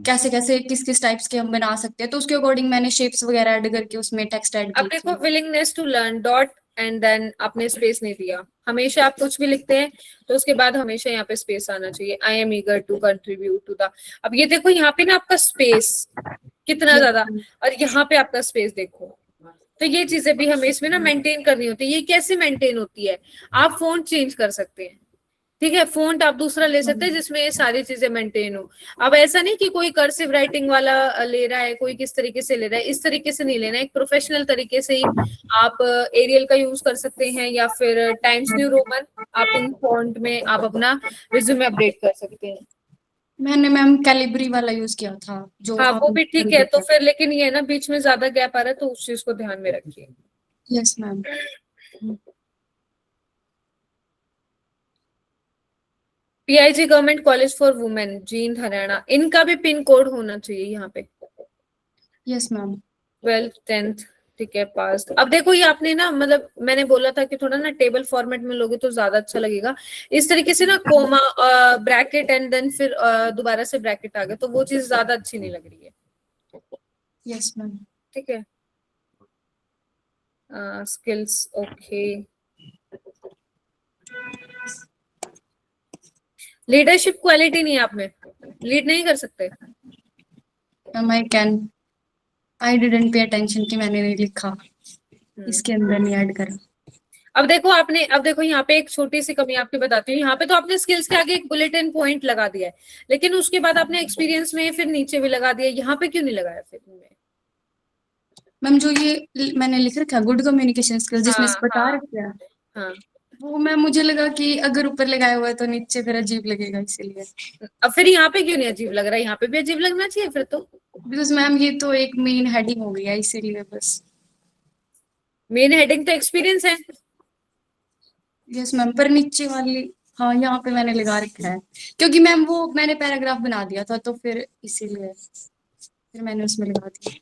कैसे कैसे किस किस टाइप्स के हम बना सकते हैं, तो उसके अकॉर्डिंग मैंने शेप्स वगैरह ऐड करके उसमें टेक्स्ट ऐड अब की देखो, थी। Willingness to learn dot and then आपने स्पेस नहीं दिया। हमेशा आप कुछ भी लिखते हैं तो उसके बाद हमेशा यहाँ पे स्पेस आना चाहिए। I am eager to contribute to the. अब ये देखो यहाँ पे ना आपका स्पेस कितना ज्यादा, और यहाँ पे आपका स्पेस देखो। तो ये चीजें भी हमें इसमें ना मेंटेन करनी होती है। ये कैसे मेंटेन होती है? आप फोन चेंज कर सकते हैं, ठीक है। फोंट आप दूसरा ले सकते हैं जिसमें ये सारी चीजें मेंटेन हो। अब ऐसा नहीं कि कोई कर्सिव राइटिंग वाला ले रहा है, कोई किस तरीके से ले रहा है, इस तरीके से नहीं लेना। एक प्रोफेशनल तरीके से ही आप एरियल का यूज कर सकते हैं या फिर टाइम्स न्यू रोमन, आप उन फॉन्ट में आप अपना रिज्यूमे अपडेट कर सकते हैं। मैंने मैम कैलिब्री वाला यूज किया था जो हाँ आप वो भी ठीक है, तो फिर लेकिन ये है ना बीच में ज्यादा गैप आ रहा है, तो उस चीज को ध्यान में रखिए। Yes ma'am. PIG government college for women, Jind Haryana, इनका भी पिन कोड होना चाहिए यहाँ पे। Yes ma'am. 12th 10th, ठीक है, पास। अब देखो ये आपने ना मतलब मैंने बोला था कि थोड़ा ना टेबल फॉर्मेट में लोगे तो ज्यादा अच्छा लगेगा। इस तरीके से ना कोमा ब्रैकेट एंड देन फिर दोबारा से ब्रैकेट आ गया, तो वो चीज ज्यादा अच्छी नहीं लग रही है। Yes ma'am. ठीक है। Skills okay. लीडरशिप क्वालिटी नहीं है आप में, लीड नहीं कर सकते। Ma'am I didn't pay attention कि मैंने नहीं लिखा, इसके अंदर नहीं ऐड करा। अब देखो आपने, अब देखो यहाँ पे एक छोटी सी कमी आपकी बताती हूँ। यहाँ पे तो आपने स्किल्स के आगे एक बुलेटिन पॉइंट लगा दिया है, लेकिन उसके बाद आपने एक्सपीरियंस में फिर नीचे भी लगा दिया, यहाँ पे क्यों नहीं लगाया फिर? मैम जो ये मैंने लिख रखा है गुड कम्युनिकेशन स्किल्स जिसमें हाँ बता हाँ रखा है, हाँ। वो मैम मुझे लगा कि अगर ऊपर लगाया हुआ है तो नीचे फिर अजीब लगेगा, इसीलिए। अब फिर यहाँ पे क्यों नहीं अजीब लग रहा है? यहाँ पे भी अजीब लगना चाहिए फिर तो। बिकॉज मैम ये तो एक मेन हेडिंग हो गया, इसीलिए बस। मेन हेडिंग तो एक्सपीरियंस है। यस मैम, पर नीचे वाली, हाँ यहाँ पे मैंने लगा रखा है क्योंकि मैम वो मैंने पैराग्राफ बना दिया था तो फिर इसीलिए फिर मैंने उसमें लगा दिया।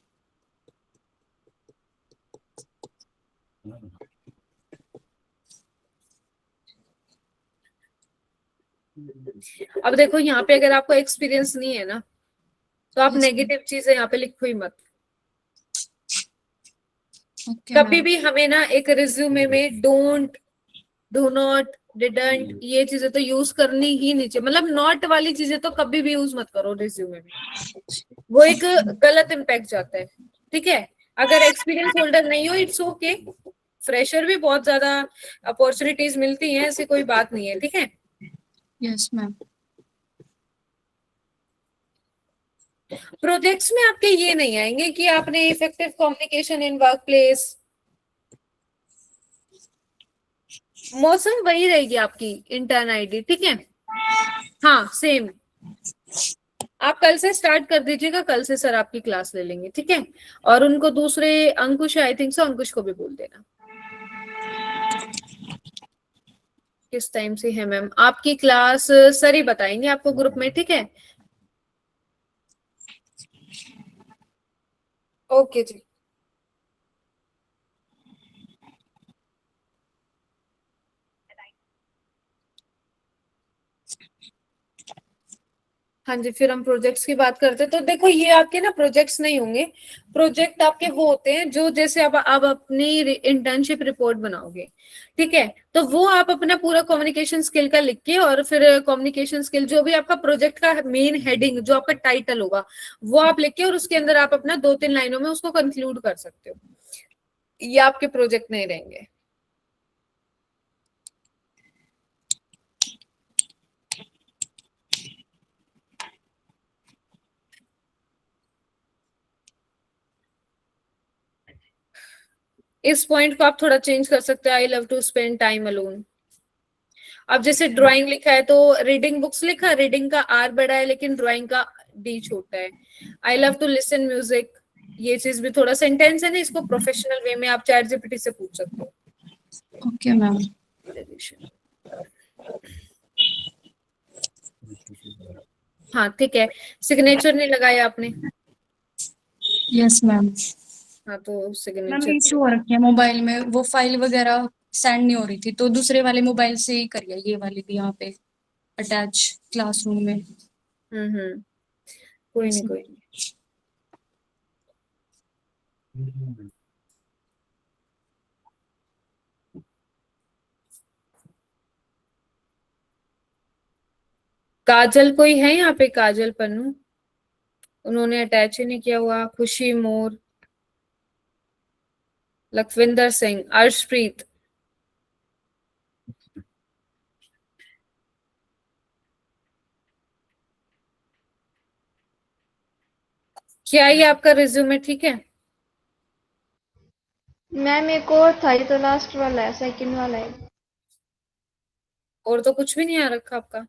अब देखो यहाँ पे अगर आपको एक्सपीरियंस नहीं है ना, तो आप Yes, नेगेटिव चीजें यहाँ पे लिखो ही मत। ओके कभी मैम। भी हमें ना एक रिज्यूमे में डोंट, डू नॉट, डिडंट, ये चीजें तो यूज करनी ही नहीं चाहिए। मतलब नॉट वाली चीजें तो कभी भी यूज मत करो रिज्यूमे में, वो एक गलत इम्पैक्ट जाता है। ठीक है। अगर एक्सपीरियंस होल्डर नहीं हो इट्स ओके, फ्रेशर भी बहुत ज्यादा अपॉर्चुनिटीज मिलती हैं, ऐसी कोई बात नहीं है। ठीक है। Yes ma'am. प्रोजेक्ट्स में आपके ये नहीं आएंगे कि आपने effective communication in work place, मौसम वही रहेगी आपकी इंटर्न आईडी। ठीक है। हाँ सेम, आप कल से स्टार्ट कर दीजिएगा, कल से सर आपकी क्लास ले लेंगे। ठीक है। और उनको दूसरे अंकुश, आई थिंक सो अंकुश को भी बोल देना। किस टाइम से है मैम आपकी क्लास? सर ही बताएंगे आपको ग्रुप में। ठीक है। ओके जी। हाँ जी, फिर हम प्रोजेक्ट्स की बात करते हैं। तो देखो ये आपके ना प्रोजेक्ट्स नहीं होंगे, प्रोजेक्ट आपके वो होते हैं जो जैसे अब आप अपनी इंटर्नशिप रिपोर्ट बनाओगे, ठीक है, तो वो आप अपना पूरा कम्युनिकेशन स्किल का लिख के और फिर कम्युनिकेशन स्किल जो भी आपका प्रोजेक्ट का मेन हेडिंग जो आपका टाइटल होगा वो आप लिख के और उसके अंदर आप अपना 2-3 लाइनों में उसको कंक्लूड कर सकते हो। ये आपके प्रोजेक्ट नहीं रहेंगे। इस पॉइंट को आप थोड़ा चेंज कर सकते हो, I love to spend time alone. अब जैसे ड्राइंग लिखा है तो रीडिंग बुक्स लिखा, रीडिंग का आर बड़ा है लेकिन ड्राइंग का डी छोटा है। I love to listen music, ये चीज भी थोड़ा सेंटेंस है ना, इसको प्रोफेशनल वे में आप चैट जीपीटी से पूछ सकते हो। Okay ma'am. हाँ ठीक है, सिग्नेचर नहीं लगाया आपने? Yes ma'am. हाँ तो मैम सिग्नेचर इशू हो रखी है मोबाइल में, वो फाइल वगैरह सेंड नहीं हो रही थी, तो दूसरे वाले मोबाइल से ही करिए, ये वाली भी यहाँ पे अटैच क्लासरूम में। कोई नहीं कोई नहीं। काजल कोई है यहाँ पे? काजल पन्नू, उन्होंने अटैच ही नहीं किया हुआ। खुशी मोर, लखविंदर सिंह, अर्शप्रीत, क्या ये आपका रिज्यूमे ठीक है? मैम एक और था, ये तो लास्ट वाला है, सेकंड वाला है। और तो कुछ भी नहीं आ रखा आपका?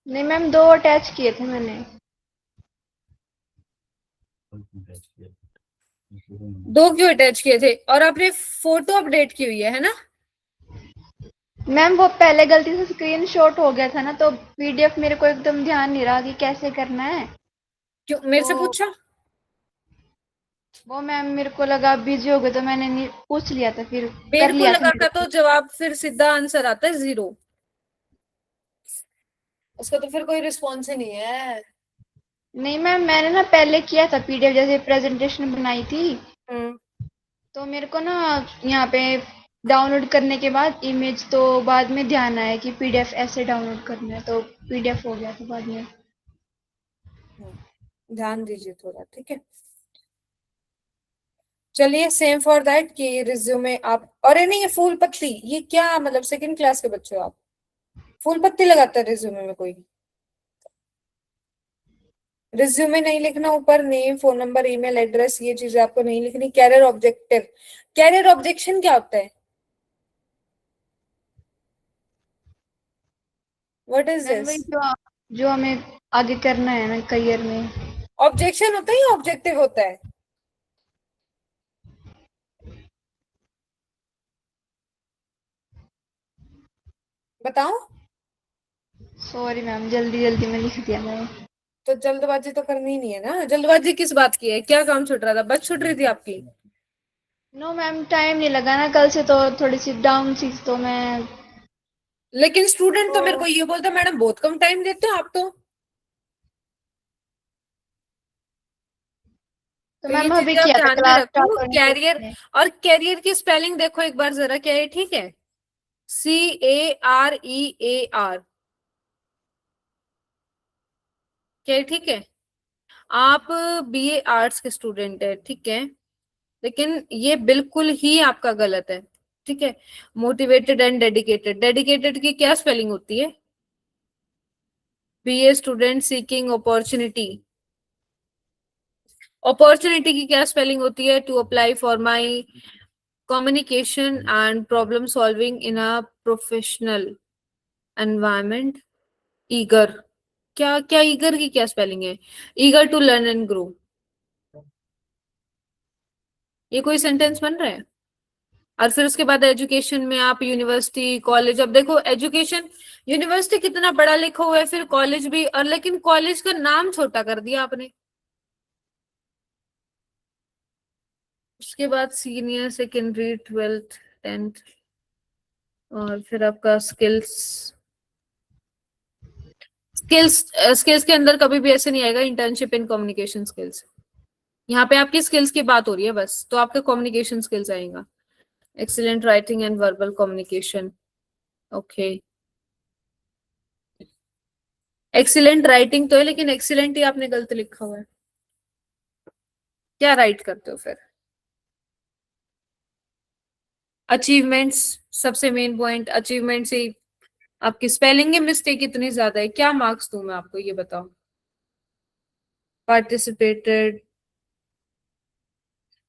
नहीं मैम, दो अटैच किए थे मैंने। दो क्यों अटैच किए थे? और आपने फोटो अपडेट की हुई है ना? मैम वो पहले गलती से स्क्रीनशॉट हो गया था ना, तो पीडीएफ मेरे को एकदम ध्यान नहीं रहा कि कैसे करना है। क्यों मेरे से तो पूछा? वो मैम मेरे को लगा बिजी हो गए, तो मैंने पूछ लिया था, फिर मेरे कर को लिया था लगा मेरे का को। तो जवाब फिर सीधा आंसर आता है 0, उसका तो फिर कोई रिस्पॉन्स ही नहीं है। नहीं मैम, मैंने ना पहले किया था पीडीएफ, जैसे प्रेजेंटेशन बनाई थी, तो मेरे को ना यहाँ पे डाउनलोड करने के बाद इमेज, तो बाद में ध्यान आया कि पीडीएफ ऐसे डाउनलोड करना है, तो पीडीएफ हो गया था बाद में। ध्यान दीजिए थोड़ा, ठीक है। चलिए, सेम फॉर दैट कि रिज्यूमे आप, अरे नहीं ये फूल पत्ती, ये क्या मतलब सेकंड क्लास के बच्चे हो आप? फूल पत्ती लगाता है रिज्यूमे में कोई? रिज्यूमे नहीं लिखना, ऊपर name, phone number, email address, ये चीजें आपको नहीं लिखनी। कैरियर ऑब्जेक्टिव, कैरियर ऑब्जेक्शन क्या होता है? व्हाट इज मैम वही दिस? जो हमें आगे करना है ना करियर में। ऑब्जेक्शन होता है या ऑब्जेक्टिव होता है? बताओ। सॉरी मैम, जल्दी जल्दी में लिख दिया मैंने। तो जल्दबाजी तो करनी ही नहीं है ना, जल्दबाजी किस बात की है? क्या काम छूट रहा था? बस छूट रही थी आपकी? नो मैम, टाइम नहीं लगा ना कल से, तो थोड़ी सी डाउन थी, तो मैं लेकिन स्टूडेंट तो मेरे को तो, ये बोलता मैडम बहुत कम टाइम देते हो आप तो ये मैम अभी चीजें आप किया था ध्यान में क्लास स्टार्ट रखो। होने से कैरियर, पहले। और कैरियर की स्पेलिंग देखो एक बार जरा, क्या है? ठीक है, CAREAR, क्या है? ठीक है। आप BA आर्ट्स के स्टूडेंट है, ठीक है, लेकिन ये बिल्कुल ही आपका गलत है, ठीक है। मोटिवेटेड एंड डेडिकेटेड, डेडिकेटेड की क्या स्पेलिंग होती है? BA student seeking opportunity, opportunity की क्या स्पेलिंग होती है? To apply for my communication and problem solving in a professional environment, eager, क्या क्या eager की क्या स्पेलिंग है? eager to learn and grow, ये कोई सेंटेंस बन रहा है? और फिर उसके बाद एजुकेशन में आप यूनिवर्सिटी कॉलेज, अब देखो एजुकेशन यूनिवर्सिटी कितना बड़ा लिखा हुआ है, फिर कॉलेज भी, और लेकिन कॉलेज का नाम छोटा कर दिया आपने। उसके बाद सीनियर सेकेंडरी 12th 10th, और फिर आपका स्किल्स, स्किल्स, स्किल्स के अंदर कभी भी ऐसे नहीं आएगा इंटर्नशिप इन कम्युनिकेशन स्किल्स। यहाँ पे आपकी स्किल्स की बात हो रही है बस, तो आपका कम्युनिकेशन स्किल्स आएगा। Excellent writing and verbal communication, okay. Excellent writing तो है, लेकिन एक्सीलेंट ही आपने गलत लिखा हुआ है। क्या राइट करते हो फिर? अचीवमेंट्स, सबसे मेन पॉइंट अचीवमेंट से आपकी स्पेलिंग की मिस्टेक इतनी ज्यादा है, क्या मार्क्स दूं मैं आपको, ये बताओ। पार्टिसिपेटेड,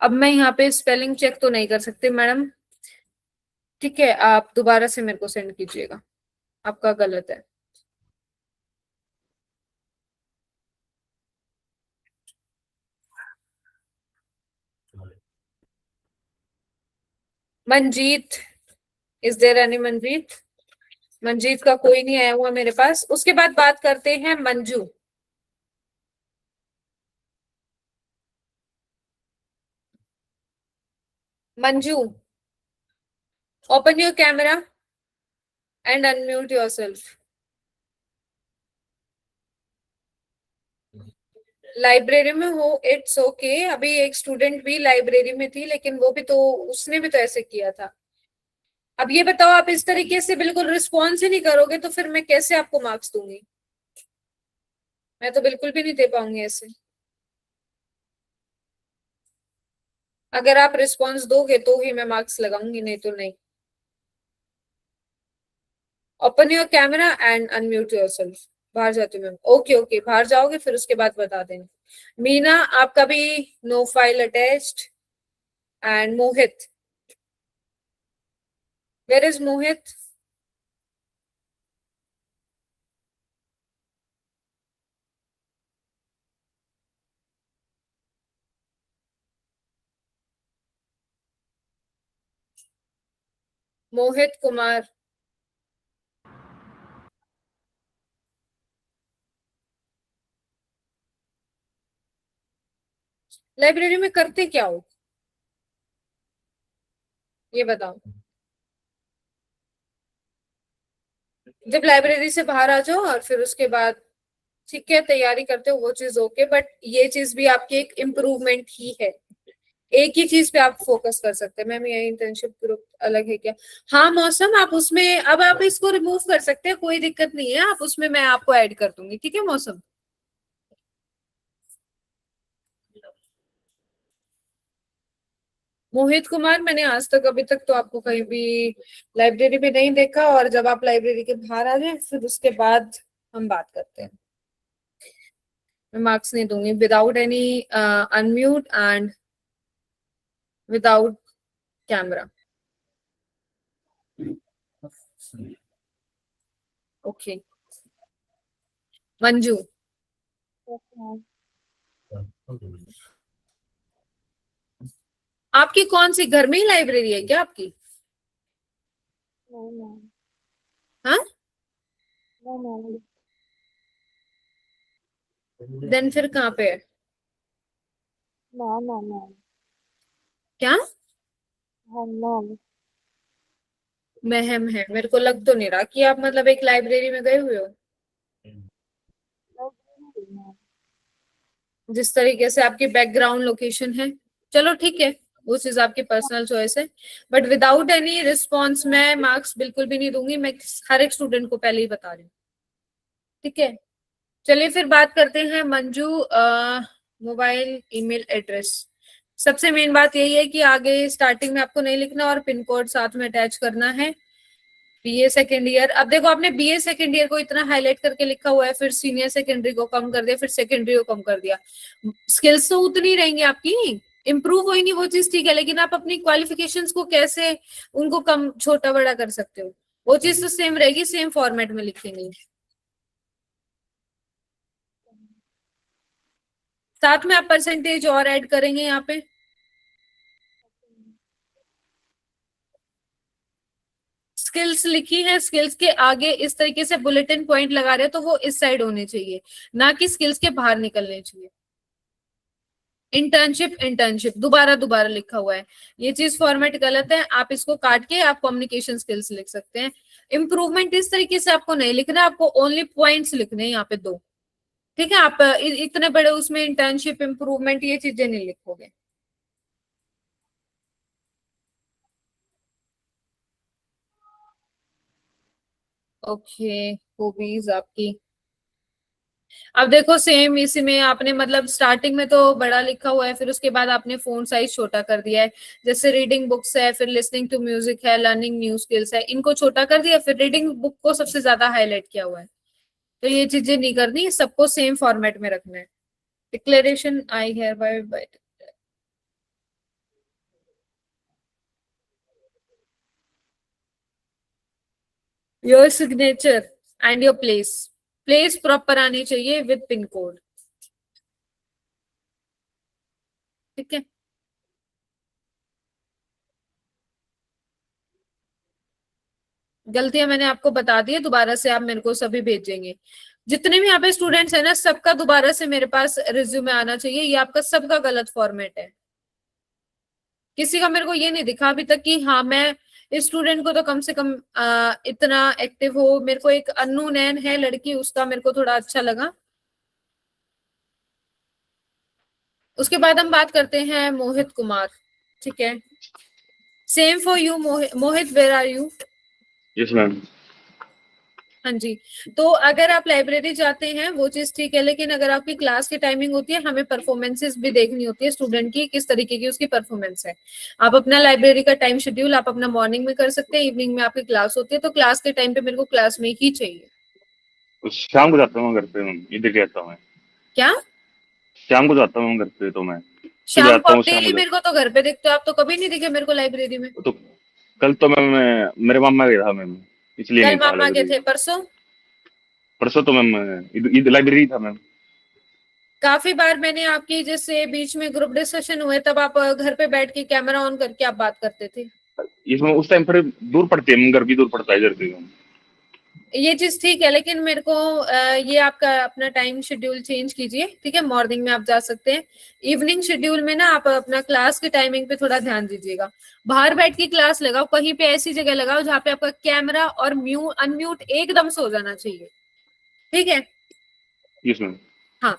अब मैं यहाँ पे स्पेलिंग चेक तो नहीं कर सकते मैडम, ठीक है, आप दोबारा से मेरे को सेंड कीजिएगा, आपका गलत है। Manjeet, is there any Manjeet? Manjeet का कोई नहीं आया हुआ मेरे पास। उसके बाद बात करते हैं Manju. Manju, open your camera and unmute yourself. Library में हो, इट्स ओके। अभी एक स्टूडेंट भी लाइब्रेरी में थी, लेकिन वो भी तो, उसने भी तो ऐसे किया था। अब ये बताओ, आप इस तरीके से बिल्कुल रिस्पॉन्स ही नहीं करोगे तो फिर मैं कैसे आपको मार्क्स दूंगी? मैं तो बिल्कुल भी नहीं दे पाऊंगी ऐसे। अगर आप रिस्पॉन्स दोगे तो ही मैं मार्क्स लगाऊंगी, नहीं तो नहीं। Open your camera and unmute yourself. बाहर जाती हूँ मैम। ओके ओके, बाहर जाओगे फिर उसके बाद बता देना। मीना, आपका भी no file attached. And Mohit, where is Mohit? Mohit Kumar, library में करते क्या हो, ये बताओ। जब लाइब्रेरी से बाहर आ जाओ और फिर उसके बाद ठीक है तैयारी करते हो, वो चीज ओके, बट ये चीज भी आपकी एक इम्प्रूवमेंट ही है। एक ही चीज पे आप फोकस कर सकते हैं। मैम ये इंटर्नशिप ग्रुप अलग है क्या? हाँ मौसम, आप उसमें, अब आप इसको रिमूव कर सकते हैं, कोई दिक्कत नहीं है, आप उसमें मैं आपको ऐड कर दूंगी, ठीक है मौसम। मोहित कुमार, मैंने आज तक अभी तक तो आपको कहीं भी लाइब्रेरी में नहीं देखा, और जब आप लाइब्रेरी के बाहर आ जाए फिर उसके बाद हम बात करते हैं। मैं मार्क्स नहीं दूंगी without any unmute and without camera. Okay Manju, आपकी कौन सी घर में ही लाइब्रेरी है क्या आपकी? हाँ, देन फिर कहाँ पे है? क्या महम है? मेरे को लग तो नहीं रहा कि आप मतलब एक लाइब्रेरी में गए हुए हो। जिस तरीके से आपकी बैकग्राउंड लोकेशन है, चलो ठीक है, वो चीज आपकी पर्सनल चॉइस है, बट विदाउट एनी रिस्पॉन्स मैं मार्क्स बिल्कुल भी नहीं दूंगी। मैं हर एक स्टूडेंट को पहले ही बता रही हूँ, ठीक है। चलिए फिर बात करते हैं मंजू, मोबाइल ईमेल एड्रेस। सबसे मेन बात यही है कि आगे स्टार्टिंग में आपको नहीं लिखना और पिन कोड साथ में अटैच करना है। बीए सेकेंड ईयर, अब देखो आपने बीए सेकेंड ईयर को इतना हाईलाइट करके लिखा हुआ है, फिर सीनियर सेकेंडरी को कम कर दिया, फिर सेकेंडरी को कम कर दिया। स्किल्स तो उतनी रहेंगी आपकी, इम्प्रूव होगी वो चीज ठीक है, लेकिन आप अपनी क्वालिफिकेशंस को कैसे उनको कम छोटा बड़ा कर सकते हो? वो चीज तो सेम रहेगी, सेम फॉर्मेट में लिखेंगे। साथ में आप परसेंटेज और ऐड करेंगे यहाँ पे। स्किल्स लिखी है, स्किल्स के आगे इस तरीके से बुलेटिन पॉइंट लगा रहे हो तो वो इस साइड होने चाहिए, ना कि स्किल्स के बाहर निकलने चाहिए। इंटर्नशिप, इंटर्नशिप दोबारा दोबारा लिखा हुआ है, ये चीज फॉर्मेट गलत है। आप इसको काट के आप कम्युनिकेशन स्किल्स लिख सकते हैं। इंप्रूवमेंट इस तरीके से आपको नहीं लिखना, आपको ओनली पॉइंट्स लिखने हैं यहाँ पे दो, ठीक है। आप इतने बड़े उसमें इंटर्नशिप, इंप्रूवमेंट, ये चीजें नहीं लिखोगे। ओके, हॉबीज आपकी, अब देखो सेम इसी में आपने मतलब स्टार्टिंग में तो बड़ा लिखा हुआ है, फिर उसके बाद आपने फोन साइज छोटा कर दिया है। जैसे रीडिंग बुक्स है, फिर लिसनिंग टू म्यूजिक है, लर्निंग न्यू स्किल्स है, इनको छोटा कर दिया, फिर रीडिंग बुक को सबसे ज्यादा हाईलाइट किया हुआ है। तो ये चीजें नहीं करनी, सबको सेम फॉर्मेट में रखना है। डिक्लेरेशन आई है bye bye. Your signature and your place proper आनी चाहिए विद पिन कोड। ठीक है, गलतियां मैंने आपको बता दी है, दोबारा से आप मेरे को सभी भेजेंगे। जितने भी यहाँ पे स्टूडेंट्स हैं ना, सबका दोबारा से मेरे पास रिज्यूमे आना चाहिए। ये आपका सबका गलत फॉर्मेट है। किसी का मेरे को ये नहीं दिखा अभी तक कि हाँ मैं इस स्टूडेंट को तो कम से कम इतना एक्टिव हो। मेरे को एक अन्नू नैन है लड़की, उसका मेरे को थोड़ा अच्छा लगा। उसके बाद हम बात करते हैं मोहित कुमार। ठीक है, same for you Mohit, where are you? Yes ma'am. हाँ जी, तो अगर आप लाइब्रेरी जाते हैं वो चीज ठीक है, लेकिन अगर आपकी क्लास की टाइमिंग होती है, हमें परफॉर्मेंसेस भी देखनी होती है स्टूडेंट की, किस तरीके की उसकी परफॉर्मेंस है। आप अपना लाइब्रेरी का टाइम शेड्यूल आप अपना मॉर्निंग में कर सकते हैं, इवनिंग में आपकी क्लास होती है, तो क्लास के टाइम पे मेरे को क्लास में ही चाहिए। शाम को जाता हूँ घर पे मैम, इधर कहता हूँ मैं। क्या? शाम को जाता हूँ घर पे, तो मैं शाम जाता को हूँ आप शाम डेली को। मेरे को तो घर पे देखते हो, आप तो कभी नहीं दिखे मेरे को लाइब्रेरी में। तो कल तो मैम मेरे मामा गया था मैम, इसलिए कल नहीं था मामा के लाइब्रेरी। थे, परसों? परसों तो मैम इधर लाइब्रेरी था मैम। काफी बार मैंने आपकी जैसे बीच में ग्रुप डिस्कशन हुए, तब आप घर पे बैठ के कैमरा ऑन करके आप बात करते थे। इसमें उस टाइम पर दूर पड़ती है, घर भी दूर पड़ता है इधर से। ये चीज ठीक है, लेकिन मेरे को ये आपका अपना टाइम शेड्यूल चेंज कीजिए। ठीक है, मॉर्निंग में आप जा सकते हैं, इवनिंग शेड्यूल में ना आप अपना क्लास के टाइमिंग पे थोड़ा ध्यान दीजिएगा। बाहर बैठ के क्लास लगाओ, कहीं पे ऐसी जगह लगाओ जहाँ पे आपका कैमरा और अनम्यूट एकदम से हो जाना चाहिए। ठीक है? Yes ma'am. हाँ,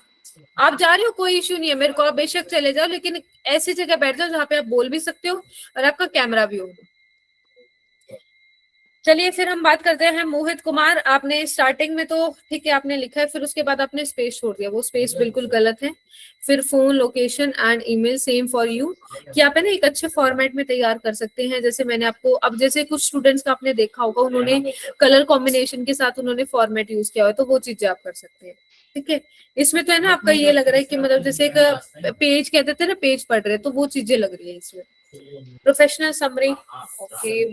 आप जा रहे हो कोई इश्यू नहीं है, मेरे को आप बेशक चले जाओ, लेकिन ऐसी जगह बैठ जाओ जहाँ पे आप बोल भी सकते हो और आपका कैमरा भी हो। चलिए फिर हम बात करते हैं मोहित कुमार। आपने स्टार्टिंग में तो ठीक है आपने लिखा है, फिर उसके बाद आपने स्पेस छोड़ दिया, वो स्पेस बिल्कुल गलत है। फिर phone, location and email same for you, कि आप है ना एक अच्छे फॉर्मेट में तैयार कर सकते हैं। जैसे मैंने आपको, अब जैसे कुछ स्टूडेंट्स का आपने देखा होगा, उन्होंने कलर कॉम्बिनेशन के साथ उन्होंने फॉर्मेट यूज किया हुआ, तो वो चीजें आप कर सकते हैं। ठीक है, इसमें तो है ना आपका ये लग रहा है कि मतलब जैसे एक पेज कहते थे ना, पेज पढ़ रहे, तो वो चीजें लग रही है इसमें। प्रोफेशनल समरी, ओके,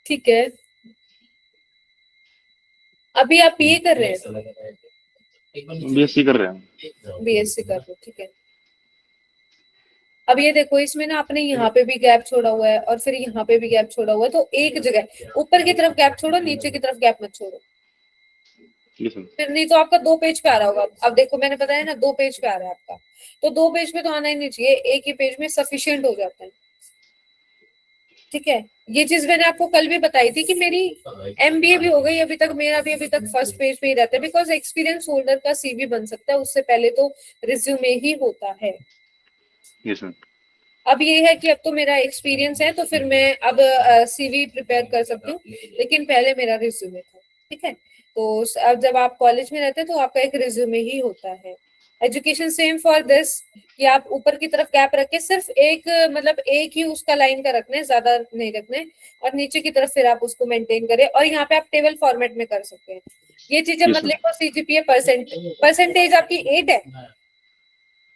ठीक है। अभी आप ये कर रहे हैं, बीएससी कर रहे हैं। बीएससी कर रहे हो, ठीक है। अब ये देखो, इसमें ना आपने यहाँ पे भी गैप छोड़ा हुआ है और फिर यहाँ पे भी गैप छोड़ा हुआ है, तो एक जगह ऊपर की तरफ गैप छोड़ो, नीचे की तरफ गैप मत छोड़ो। फिर नहीं तो आपका 2 पेज पे आ रहा होगा। अब देखो मैंने बताया ना 2 पेज पे आ रहा है आपका, तो 2 पेज पे तो आना ही नहीं चाहिए, एक ही पेज में सफिशिएंट हो जाता है। ठीक है, ये चीज मैंने आपको कल भी बताई थी कि मेरी एमबीए भी हो गई, अभी तक मेरा भी अभी तक फर्स्ट पेज पे ही रहता है, बिकॉज एक्सपीरियंस होल्डर का सीवी बन सकता है, उससे पहले तो रिज्यूमे ही होता है। Yes ma'am. अब ये है कि अब तो मेरा एक्सपीरियंस है, तो फिर मैं अब सीवी प्रिपेयर कर सकती हूँ, लेकिन पहले मेरा रिज्यूमे था। ठीक है, तो अब जब आप कॉलेज में रहते हैं तो आपका एक रिज्यूमे ही होता है। एजुकेशन सेम फॉर दिस, कि आप ऊपर की तरफ गैप रख के सिर्फ एक मतलब एक ही उसका लाइन का रखना है, ज्यादा नहीं रखना है, और नीचे की तरफ फिर आप उसको मेंटेन करें। और यहाँ पे आप टेबल फॉर्मेट में कर सकते हैं। ये चीजें Yes, मत ma'am. लिखो सीजीपीए परसेंटेज आपकी 8 है,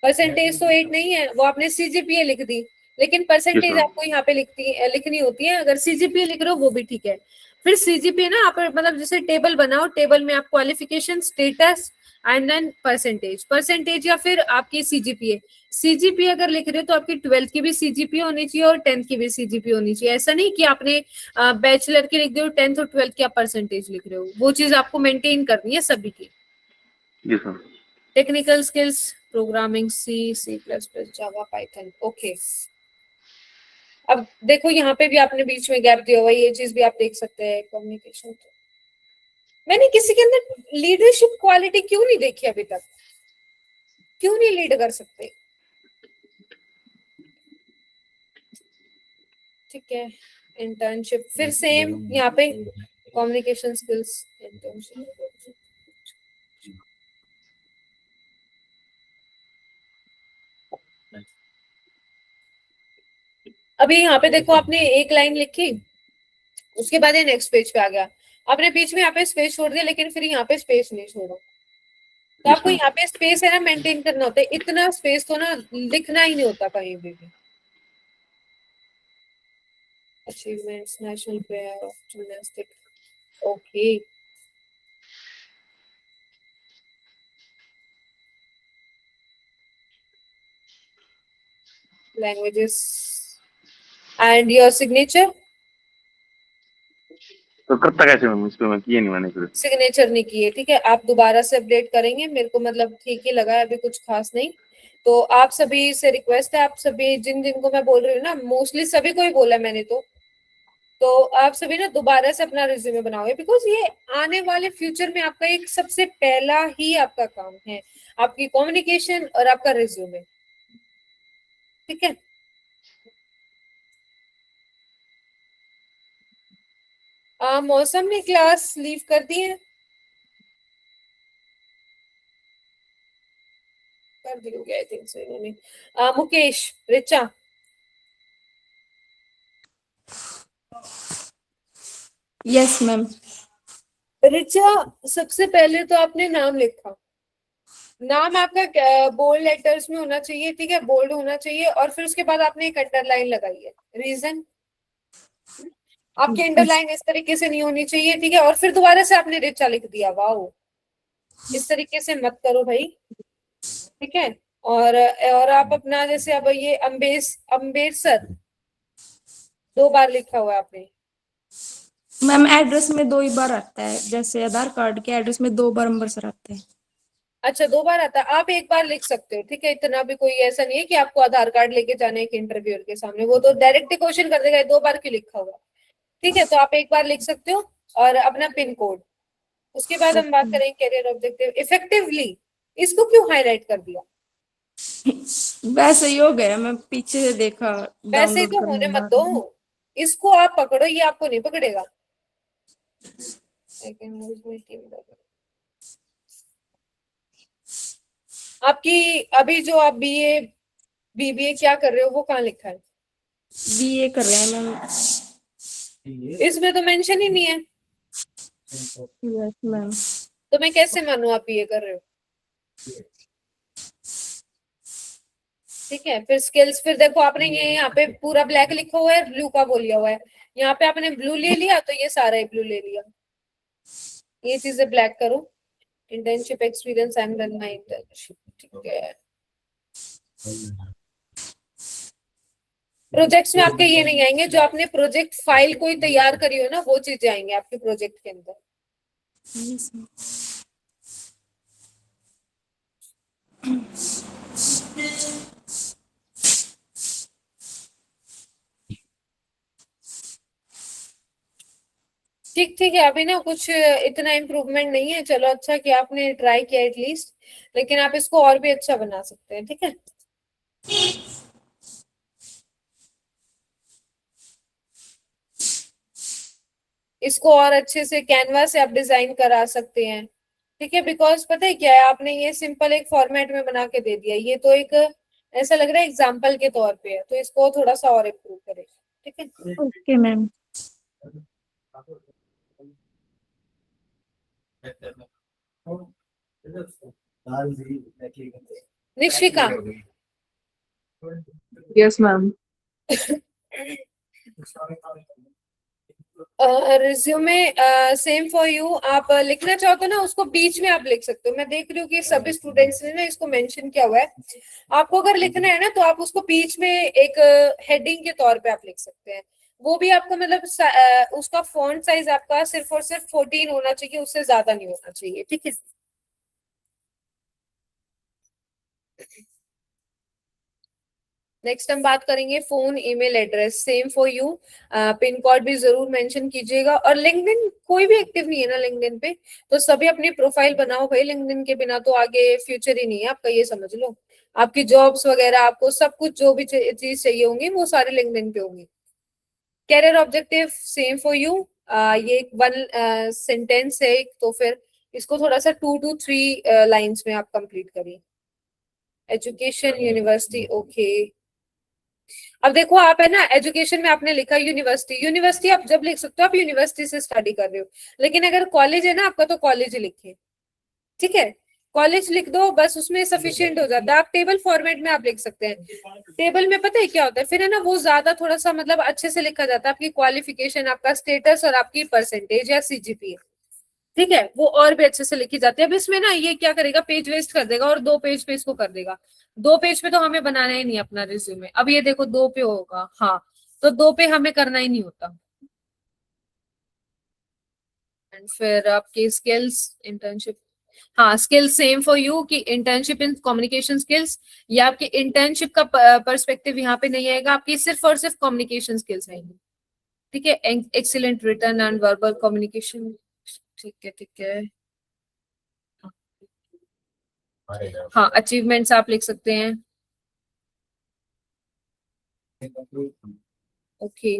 परसेंटेज तो 8 नहीं है, वो आपने सीजीपीए लिख दी, लेकिन परसेंटेज ma'am. आपको यहाँ पे लिखनी होती है। अगर सीजीपीए लिख रहे हो वो भी ठीक है। फिर सीजीपीए ना आप मतलब जैसे टेबल बनाओ, टेबल में आप qualification, status and then percentage या फिर आपकी सीजीपीए अगर लिख रहे हो तो आपकी 12th की भी सीजीपीए होनी चाहिए और 10th की भी सीजीपीए होनी चाहिए। ऐसा नहीं कि आपने बैचलर की लिख दी हो, 10th और 12th की आप परसेंटेज लिख रहे हो, वो चीज आपको मेंटेन करनी है सभी की। Yes, ma'am. Technical skills, programming, C++, जावा, पाइथन, ओके। अब देखो यहाँ पे भी आपने बीच में गैप दिया हुआ है, ये चीज भी आप देख सकते हैं। कम्युनिकेशन, तो मैंने किसी के अंदर लीडरशिप क्वालिटी क्यों नहीं देखी अभी तक? क्यों नहीं लीड कर सकते? ठीक है, इंटर्नशिप फिर सेम यहाँ पे, कम्युनिकेशन स्किल्स, इंटर्नशिप। अभी यहाँ पे देखो आपने एक लाइन लिखी, उसके बाद ये नेक्स्ट पेज पे आ गया, आपने बीच में यहाँ पे स्पेस छोड़ दिया, लेकिन फिर यहाँ पे स्पेस नहीं छोड़ा। तो आपको ma'am. यहाँ पे स्पेस है ना मेंटेन करना होता है, इतना स्पेस तो ना लिखना ही नहीं होता कहीं भी। Achievements, national player of gymnastic, okay. Languages and your signature. तो करता कैसे मैम, इस पे मैं किए नहीं मैंने फिर। सिग्नेचर नहीं किए, ठीक है, आप दोबारा से अपडेट करेंगे, मेरे को मतलब ठीक ही लगा, अभी कुछ खास नहीं। तो आप सभी से रिक्वेस्ट है, आप सभी जिन जिन को मैं बोल रही हूँ ना, मोस्टली सभी को ही बोला मैंने, तो आप सभी ना दोबारा से अपना रिज्यूमे बनाओगे, बिकॉज ये आने वाले फ्यूचर में आपका एक सबसे पहला ही आपका काम है, आपकी कम्युनिकेशन और आपका रिज्यूमे, ठीक है। मौसम ने क्लास लीव कर दी है, कर दी होगी आई थिंक सो इन्होंने। Mukesh, Richa, yes ma'am. रिचा सबसे पहले तो आपने नाम लिखा, नाम आपका बोल्ड लेटर्स में होना चाहिए, ठीक है, बोल्ड होना चाहिए, और फिर उसके बाद आपने एक अंडरलाइन लगाई है, रीजन आपकी अंडरलाइन इस तरीके से नहीं होनी चाहिए, ठीक है, और फिर दोबारा से आपने रिचा लिख दिया, वाओ, इस तरीके से मत करो भाई, ठीक है। और आप अपना जैसे अब ये अम्बेसर 2 बार लिखा हुआ है आपने। मैम एड्रेस में 2 ही बार आता है, जैसे आधार कार्ड के एड्रेस में 2 बार अम्बरसर आते हैं। अच्छा, 2 बार आता है, आप एक बार लिख सकते हो, ठीक है, इतना भी कोई ऐसा नहीं है कि आपको आधार कार्ड लेके जाना है एक इंटरव्यूअर के सामने, वो तो डायरेक्ट क्वेश्चन कर देगा 2 बार क्यों लिखा हुआ, ठीक है, तो आप एक बार लिख सकते हो, और अपना पिन कोड। उसके बाद हम बात करेंगे कैरियर ऑब्जेक्टिव इफेक्टिवली, इसको क्यों हाईलाइट कर दिया? वैसे ही हो गया, मैं पीछे से देखा वैसे ही डाउनलोड तो करने होने मत बाद। दो, इसको आप पकड़ो, ये आपको नहीं पकड़ेगा। आपकी अभी जो आप बीबीए क्या कर रहे हो वो कहाँ लिखा है? बीए कर रहे हैं मैम। इसमें तो मेंशन ही नहीं है, यस मैम। तो मैं कैसे मानूं आप बीए कर रहे हो? ठीक है, फिर स्किल्स, फिर देखो आपने ये यहाँ पे पूरा ब्लैक लिखा हुआ है, ब्लू का बोल लिया हुआ है, यहाँ पे आपने ब्लू ले लिया, तो ये सारा ही ब्लू ले लिया, ये चीजें ब्लैक करो। Internship experience, I am done my internship, ठीक है। प्रोजेक्ट्स में आपके ये नहीं आएंगे, जो आपने प्रोजेक्ट फाइल कोई तैयार करी हो ना, वो चीजें आएंगे आपके प्रोजेक्ट के अंदर। Yes ma'am. ठीक ठीक है, अभी ना कुछ इतना इम्प्रूवमेंट नहीं है, चलो अच्छा कि आपने ट्राई किया एटलीस्ट, लेकिन आप इसको और भी अच्छा बना सकते हैं, ठीक है। इसको और अच्छे से कैनवा से आप डिजाइन करा सकते हैं, ठीक है, बिकॉज पता है क्या है, आपने ये सिंपल एक फॉर्मेट में बना के दे दिया, ये तो एक ऐसा लग रहा है एग्जाम्पल के तौर पे है, तो इसको थोड़ा सा और इम्प्रूव करेगा, ठीक है। Okay ma'am. Nishika, yes ma'am. Resume same for you, आप लिखना चाहो तो ना उसको बीच में आप लिख सकते हो, मैं देख रही हूँ कि सभी स्टूडेंट्स ने ना इसको मेंशन किया हुआ है, आपको अगर लिखना है ना तो आप उसको बीच में एक हेडिंग के तौर पे आप लिख सकते हैं, वो भी आपको मतलब उसका फॉन्ट साइज आपका सिर्फ और सिर्फ 14 होना चाहिए, उससे ज्यादा नहीं होना चाहिए, ठीक है। नेक्स्ट हम बात करेंगे phone email address, same for you, pin code भी जरूर मेंशन कीजिएगा, और लिंक्डइन कोई भी एक्टिव नहीं है ना लिंक्डइन पे, तो सभी अपनी प्रोफाइल बनाओ भाई, लिंक्डइन के बिना तो आगे फ्यूचर ही नहीं है आपका, ये समझ लो, आपकी जॉब्स वगैरह, आपको सब कुछ जो भी चीज चाहिए होंगी वो सारे लिंक्डइन पे होंगी। Career objective same for you, ये एक 1 सेंटेंस है एक, तो फिर इसको थोड़ा सा 2 to 3 लाइंस में आप कंप्लीट करिए। Education, university, okay. अब देखो आप है ना, एजुकेशन में आपने लिखा यूनिवर्सिटी, यूनिवर्सिटी आप जब लिख सकते हो आप यूनिवर्सिटी से स्टडी कर रहे हो, लेकिन अगर कॉलेज है ना आपका तो कॉलेज ही लिखिए, ठीक है। कॉलेज लिख दो बस, उसमें सफिशिएंट हो जाता है। आप टेबल फॉर्मेट में आप लिख सकते हैं। टेबल में पता है क्या होता है फिर, है ना, वो ज्यादा थोड़ा सा मतलब अच्छे से लिखा जाता है, आपकी क्वालिफिकेशन, आपका स्टेटस और आपकी परसेंटेज या सीजीपीए, ठीक है, वो और भी अच्छे से लिखी जाती है। अब इसमें ना ये क्या करेगा, पेज वेस्ट कर देगा और 2 पेज पे इसको कर देगा। 2 पेज पे तो हमें बनाना ही नहीं अपना रिज्यूमे। अब ये देखो 2 पे होगा, हाँ, तो 2 पे हमें करना ही नहीं होता। एंड फिर आपकी स्किल्स, इंटर्नशिप, हाँ, स्किल सेम फॉर यू कि इंटर्नशिप इन कम्युनिकेशन स्किल्स, या आपकी इंटर्नशिप का पर्सपेक्टिव यहाँ पे नहीं आएगा, आपकी सिर्फ और सिर्फ कम्युनिकेशन स्किल्स आएंगी, ठीक है। Excellent return and verbal communication, ठीक है, ठीक है। हाँ, अचीवमेंट्स आप लिख सकते हैं, ओके।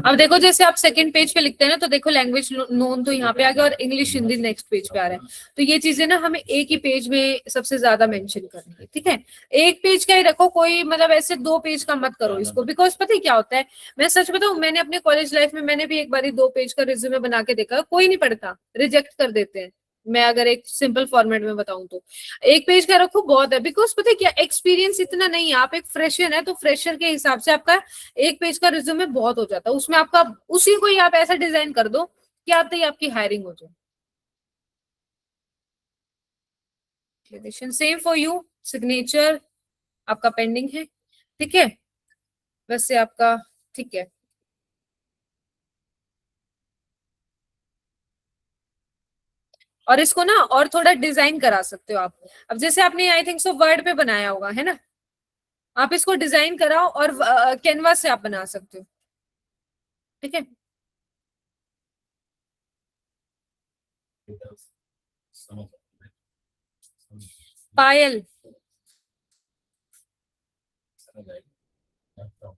अब देखो जैसे आप सेकंड पेज पे लिखते हैं ना, तो देखो लैंग्वेज नोन तो यहाँ पे आ गया और इंग्लिश हिंदी नेक्स्ट पेज पे आ रहा है। तो ये चीजें ना हमें एक ही पेज में सबसे ज्यादा मेंशन करनी है, ठीक है। एक पेज का ही रखो, कोई मतलब ऐसे 2 पेज का मत करो इसको, बिकॉज पता है क्या होता है, मैं सच बताऊं, मैंने अपने कॉलेज लाइफ में मैंने भी एक बार 2 पेज का रिज्यूमे बना के देखा, कोई नहीं पढ़ता, रिजेक्ट कर देते हैं। मैं अगर एक सिंपल फॉर्मेट में बताऊं तो 1 पेज का रखो बहुत है, बिकॉज पता है क्या, एक्सपीरियंस इतना नहीं है, आप एक फ्रेशर है, तो फ्रेशर के हिसाब से आपका 1 पेज का रिज्यूमे बहुत हो जाता है। उसमें आपका उसी को ही आप ऐसा डिजाइन कर दो कि आते ही आपकी हायरिंग हो जाए। सेम फॉर यू, सिग्नेचर आपका पेंडिंग है, ठीक है, वैसे आपका ठीक है। और इसको ना और थोड़ा डिजाइन करा सकते हो आप। अब जैसे आपने आई थिंक सो वर्ड पे बनाया होगा, है ना, आप इसको डिजाइन कराओ और कैनवास से आप बना सकते हो, ठीक है। पायल,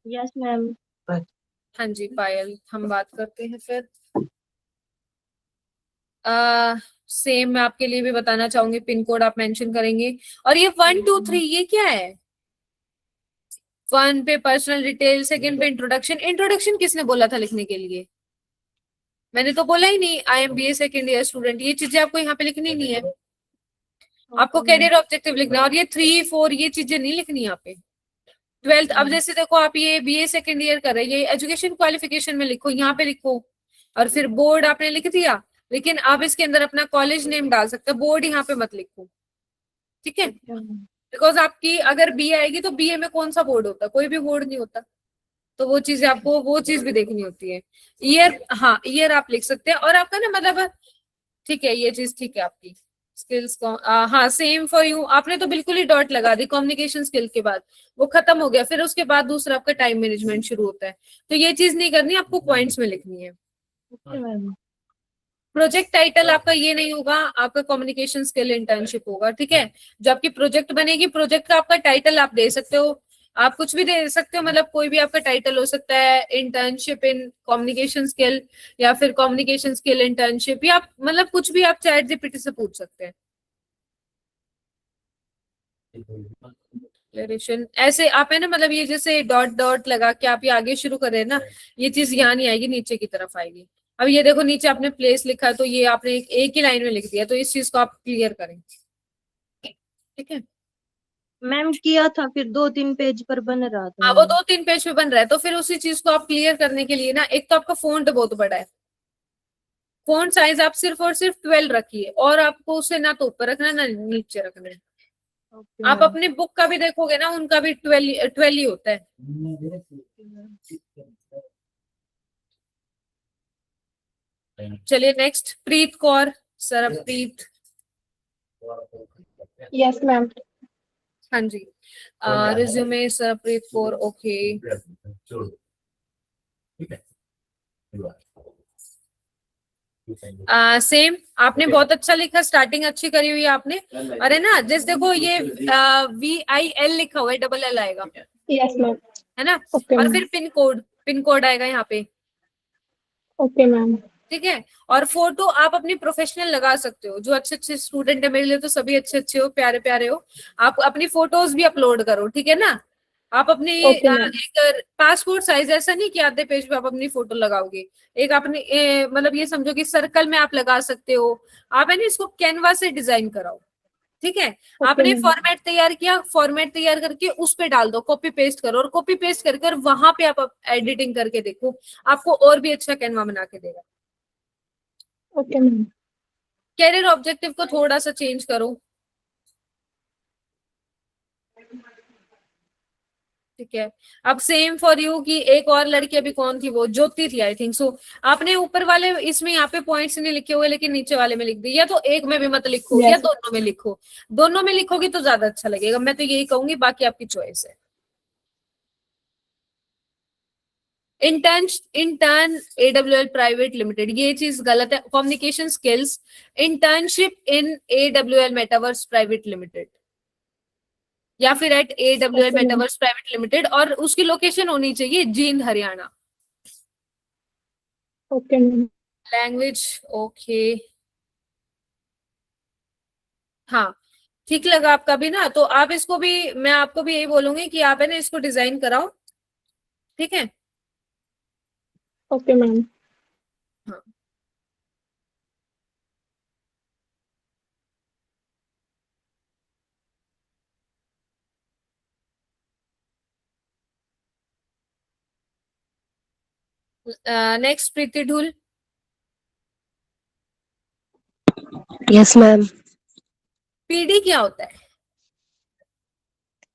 यस मैम। हाँ जी पायल, हम बात करते हैं फिर। सेम मैं आपके लिए भी बताना चाहूंगी, पिन कोड आप मेंशन करेंगे। और ये 1 2 3 ये क्या है? 1 पे पर्सनल डिटेल, सेकंड पे इंट्रोडक्शन। इंट्रोडक्शन किसने बोला था लिखने के लिए? मैंने तो बोला ही नहीं। I am BA second year student, ये चीजें आपको यहाँ पे लिखनी नहीं है। आपको कैरियर ऑब्जेक्टिव लिखना है, और ये 3 4 ये चीजें नहीं लिखनी यहाँ पे। 12th, अब जैसे देखो आप ये बीए सेकेंड ईयर कर रहे हैं, ये एजुकेशन क्वालिफिकेशन में लिखो, यहाँ पे लिखो, और फिर बोर्ड आपने लिख दिया, लेकिन आप इसके अंदर अपना कॉलेज नेम डाल सकते हो, बोर्ड यहाँ पे मत लिखो, ठीक है। बिकॉज आपकी अगर बीए आएगी तो बीए में कौन सा बोर्ड होता है? कोई भी बोर्ड नहीं होता। तो वो चीज आपको, वो चीज भी देखनी होती है। ईयर, हाँ ईयर आप लिख सकते हैं। और आपका ना मतलब ठीक है, ये चीज ठीक है आपकी। स्किल्स को हाँ, सेम फॉर यू, आपने तो बिल्कुल ही डॉट लगा दी कम्युनिकेशन स्किल के बाद, वो खत्म हो गया। फिर उसके बाद दूसरा आपका टाइम मैनेजमेंट शुरू होता है, तो ये चीज नहीं करनी, आपको पॉइंट्स में लिखनी है। प्रोजेक्ट टाइटल आपका ये नहीं होगा, आपका कम्युनिकेशन स्किल इंटर्नशिप होगा, ठीक है। जो आपकी प्रोजेक्ट बनेगी, प्रोजेक्ट का आपका टाइटल आप दे सकते हो, आप कुछ भी दे सकते हो, मतलब कोई भी आपका टाइटल हो सकता है, इंटर्नशिप इन कम्युनिकेशन स्किल, या फिर कम्युनिकेशन स्किल इंटर्नशिप, या मतलब कुछ भी आप चैट जीपीटी से पूछ सकते हैं। डिक्लेरेशन ऐसे आप है ना, मतलब ये जैसे डॉट डॉट लगा के आप ये आगे शुरू कर रहे हैं ना, ये चीज यहाँ नहीं आएगी, नीचे की तरफ आएगी। अब ये देखो नीचे आपने प्लेस लिखा है, तो ये आपने एक ही लाइन में लिख दिया, तो इस चीज को आप क्लियर करें, ठीक है। मैम किया था, फिर 2 3 पेज पर बन रहा था। हाँ, वो 2 3 पेज पे बन रहा है, तो फिर उसी चीज को आप क्लियर करने के लिए ना, एक तो आपका फोंट बहुत बड़ा है, फोंट साइज आप सिर्फ और सिर्फ 12 रखिए, और आपको उसे ना तो ऊपर रखना है ना नीचे रखना है। आप अपने बुक का भी देखोगे ना, उनका भी 12 ही होता है। चलिए next, Preet Kaur, Sarpreet. Yes ma'am. हाँ जी, resume Sarpreet Kaur, okay. Same, आपने बहुत अच्छा लिखा, स्टार्टिंग अच्छी करी हुई है आपने। अरे ना जैसे देखो ये VIL लिखा हुआ है, डबल L आएगा, यस मैम। है ना। ओके और मैम। फिर पिन कोड आएगा यहाँ पे, ओके मैम। ठीक है। और फोटो आप अपनी प्रोफेशनल लगा सकते हो, जो अच्छे अच्छे स्टूडेंट है, मेरे लिए तो सभी अच्छे अच्छे हो, प्यारे प्यारे हो, आप अपनी फोटोज भी अपलोड करो, ठीक है ना। आप अपनी ओके मैम। एक पासपोर्ट साइज, ऐसा नहीं कि आधे पेज पे आप अपनी फोटो लगाओगे, एक अपनी मतलब ये समझो कि सर्कल में आप लगा सकते हो। आप है ना इसको कैनवा से डिजाइन कराओ, ठीक है। Okay, आपने ma'am. फॉर्मेट तैयार किया, फॉर्मेट तैयार करके उस पे डाल दो, कॉपी पेस्ट करो, और कॉपी पेस्ट कर कर वहां पे आप एडिटिंग करके देखो, आपको और भी अच्छा कैनवा बना के देगा। Okay, ma'am. कैरियर ऑब्जेक्टिव को थोड़ा सा चेंज करो, ठीक है। अब सेम फॉर यू की एक और लड़की अभी कौन थी, वो ज्योति थी आई थिंक सो। आपने ऊपर वाले इसमें यहाँ पे पॉइंट्स नहीं लिखे हुए, लेकिन नीचे वाले में लिख दी, या तो एक में भी मत लिखो या Yes. दोनों में लिखो। दोनों में लिखोगे तो ज्यादा अच्छा लगेगा, मैं तो यही कहूंगी, बाकी आपकी चॉइस है। इंटर्न AWL प्राइवेट लिमिटेड, ये चीज गलत है। Communication skills internship in AWL Metaverse private limited, या फिर at AWL Okay, ma'am. Metaverse private limited, और उसकी लोकेशन होनी चाहिए Jind Haryana. Okay, ma'am. Language okay, हाँ ठीक लगा आपका भी ना, तो आप इसको भी, मैं आपको भी यही बोलूंगी कि आप है ना इसको डिजाइन कराओ, ठीक है। Okay, ma'am. हाँ next Preeti Dhull. Yes ma'am. PD क्या होता है?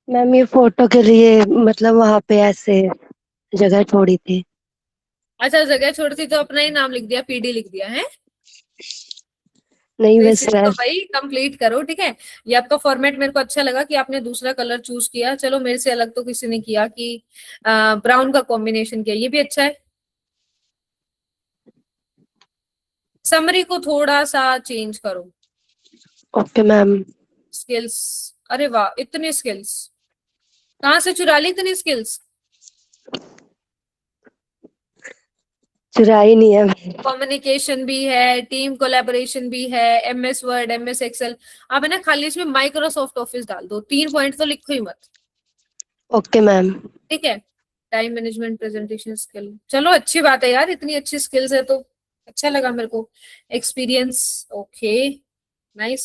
मैम ये फोटो के लिए मतलब वहाँ पे ऐसे जगह छोड़ी थी। अच्छा जगह छोड़ती तो अपना ही नाम लिख दिया, PD लिख दिया है। नहीं तो इस बस चीज को भाई कंप्लीट करो, ठीक है। ये आपका फॉर्मेट मेरे को अच्छा लगा कि आपने दूसरा कलर चूज किया, चलो मेरे से अलग तो किसी ने किया कि ब्राउन का कॉम्बिनेशन किया, ये भी अच्छा है। समरी को थोड़ा सा चेंज करो। Okay ma'am. स्किल्स, अरे वाह इतनी स्किल्स कहाँ से चुरा ली, इतनी स्किल्स? चुराई नहीं है। कम्युनिकेशन भी है, टीम कोलैबोरेशन भी है, MS वर्ड, MS एक्सेल। आप है ना खाली इसमें माइक्रोसॉफ्ट ऑफिस डाल दो, 3 पॉइंट तो लिखो ही मत, ओके मैम। ठीक है। टाइम मैनेजमेंट, प्रेजेंटेशन स्किल, चलो अच्छी बात है यार, इतनी अच्छी स्किल्स है तो अच्छा लगा मेरे को। Experience okay nice.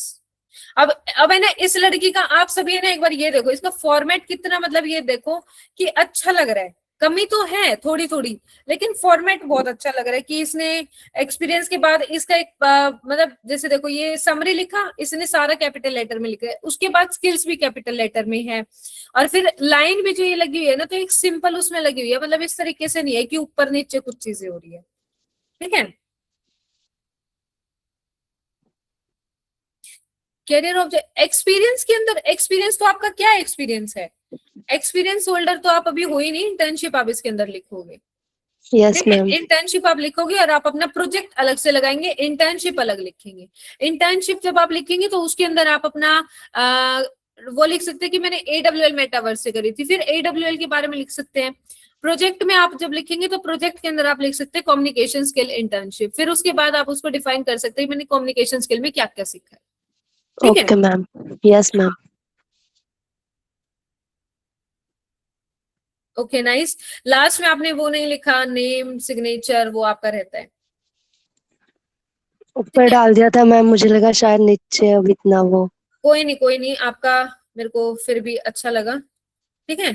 अब है ना इस लड़की का, आप सभी है ना एक बार ये देखो इसका फॉर्मेट कितना, मतलब ये देखो कि अच्छा लग रहा है। कमी तो है थोड़ी थोड़ी, लेकिन फॉर्मेट बहुत अच्छा लग रहा है कि इसने एक्सपीरियंस के बाद इसका एक मतलब जैसे देखो ये समरी लिखा, इसने सारा कैपिटल लेटर में लिखा है, उसके बाद स्किल्स भी कैपिटल लेटर में है, और फिर लाइन भी जो ये लगी हुई है ना तो एक सिंपल उसमें लगी हुई है, मतलब इस तरीके से नहीं है कि ऊपर नीचे कुछ चीजें हो रही है, ठीक है। कैरियर ऑब्जेक्ट एक्सपीरियंस के अंदर, एक्सपीरियंस तो आपका क्या एक्सपीरियंस है? एक्सपीरियंस होल्डर तो आप अभी हो ही नहीं, इंटर्नशिप आप इसके अंदर लिखोगे, यस ठीक है। मैम। इंटर्नशिप आप लिखोगे और आप अपना प्रोजेक्ट अलग से लगाएंगे, इंटर्नशिप अलग लिखेंगे। इंटर्नशिप जब आप लिखेंगे तो उसके अंदर आप अपना वो लिख सकते हैं कि मैंने AWL मेटावर्स से करी थी, फिर AWL के बारे में लिख सकते हैं। प्रोजेक्ट में आप जब लिखेंगे तो प्रोजेक्ट के अंदर आप लिख सकते हैं कम्युनिकेशन स्किल इंटर्नशिप, फिर उसके बाद आप उसको डिफाइन कर सकते हैं मैंने कम्युनिकेशन स्किल में क्या क्या सीखा है, ठीक है। Okay ma'am. Yes ma'am. Okay nice. Last में आपने वो नहीं लिखा, नेम सिग्नेचर, वो आपका रहता है, ऊपर ठीक है। डाल दिया था मैम, मुझे लगा शायद नीचे अब इतना वो। कोई नहीं आपका मेरे को फिर भी अच्छा लगा, ठीक है।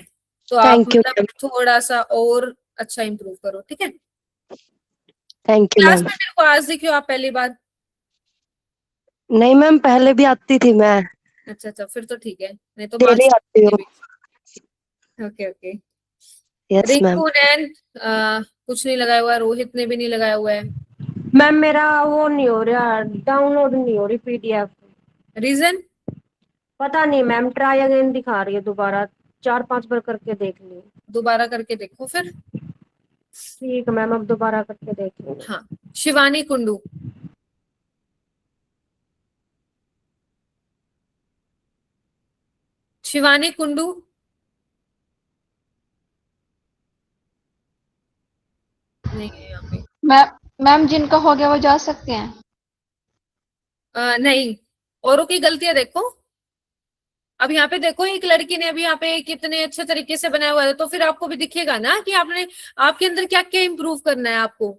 तो आप थैंक यू मतलब मैम। थोड़ा सा और अच्छा इंप्रूव करो, ठीक है। Thank you class ma'am. में मेरे को आज देखियो आप पहली बार? नहीं मैम पहले भी आती थी मैं, अच्छा फिर तो ठीक है, नहीं तो डेली मार्क्स आती हूँ। Okay okay. Yes ma'am. Rinku Nain कुछ नहीं लगाया हुआ है, रोहित ने भी नहीं लगाया हुआ है। मैम मेरा वो नहीं हो रहा, डाउनलोड नहीं हो रही PDF। रीजन? पता नहीं मैम, ट्राई अगेन दिखा रही है, दोबारा 4-5 बार करके देख ली। दोबारा करके देखो फिर। ठीक है मैम, अब दोबारा करके देख ली। हाँ शिवानी कुंडू, शिवानी कुंडू नहीं है यहाँ पे। मैम जिनका हो गया वो जा सकते हैं? नहीं, औरों की गलतियां देखो। अब यहाँ पे देखो एक लड़की ने अभी यहाँ पे कितने अच्छे तरीके से बनाया हुआ है, तो फिर आपको भी दिखेगा ना कि आपने, आपके अंदर क्या क्या इम्प्रूव करना है आपको,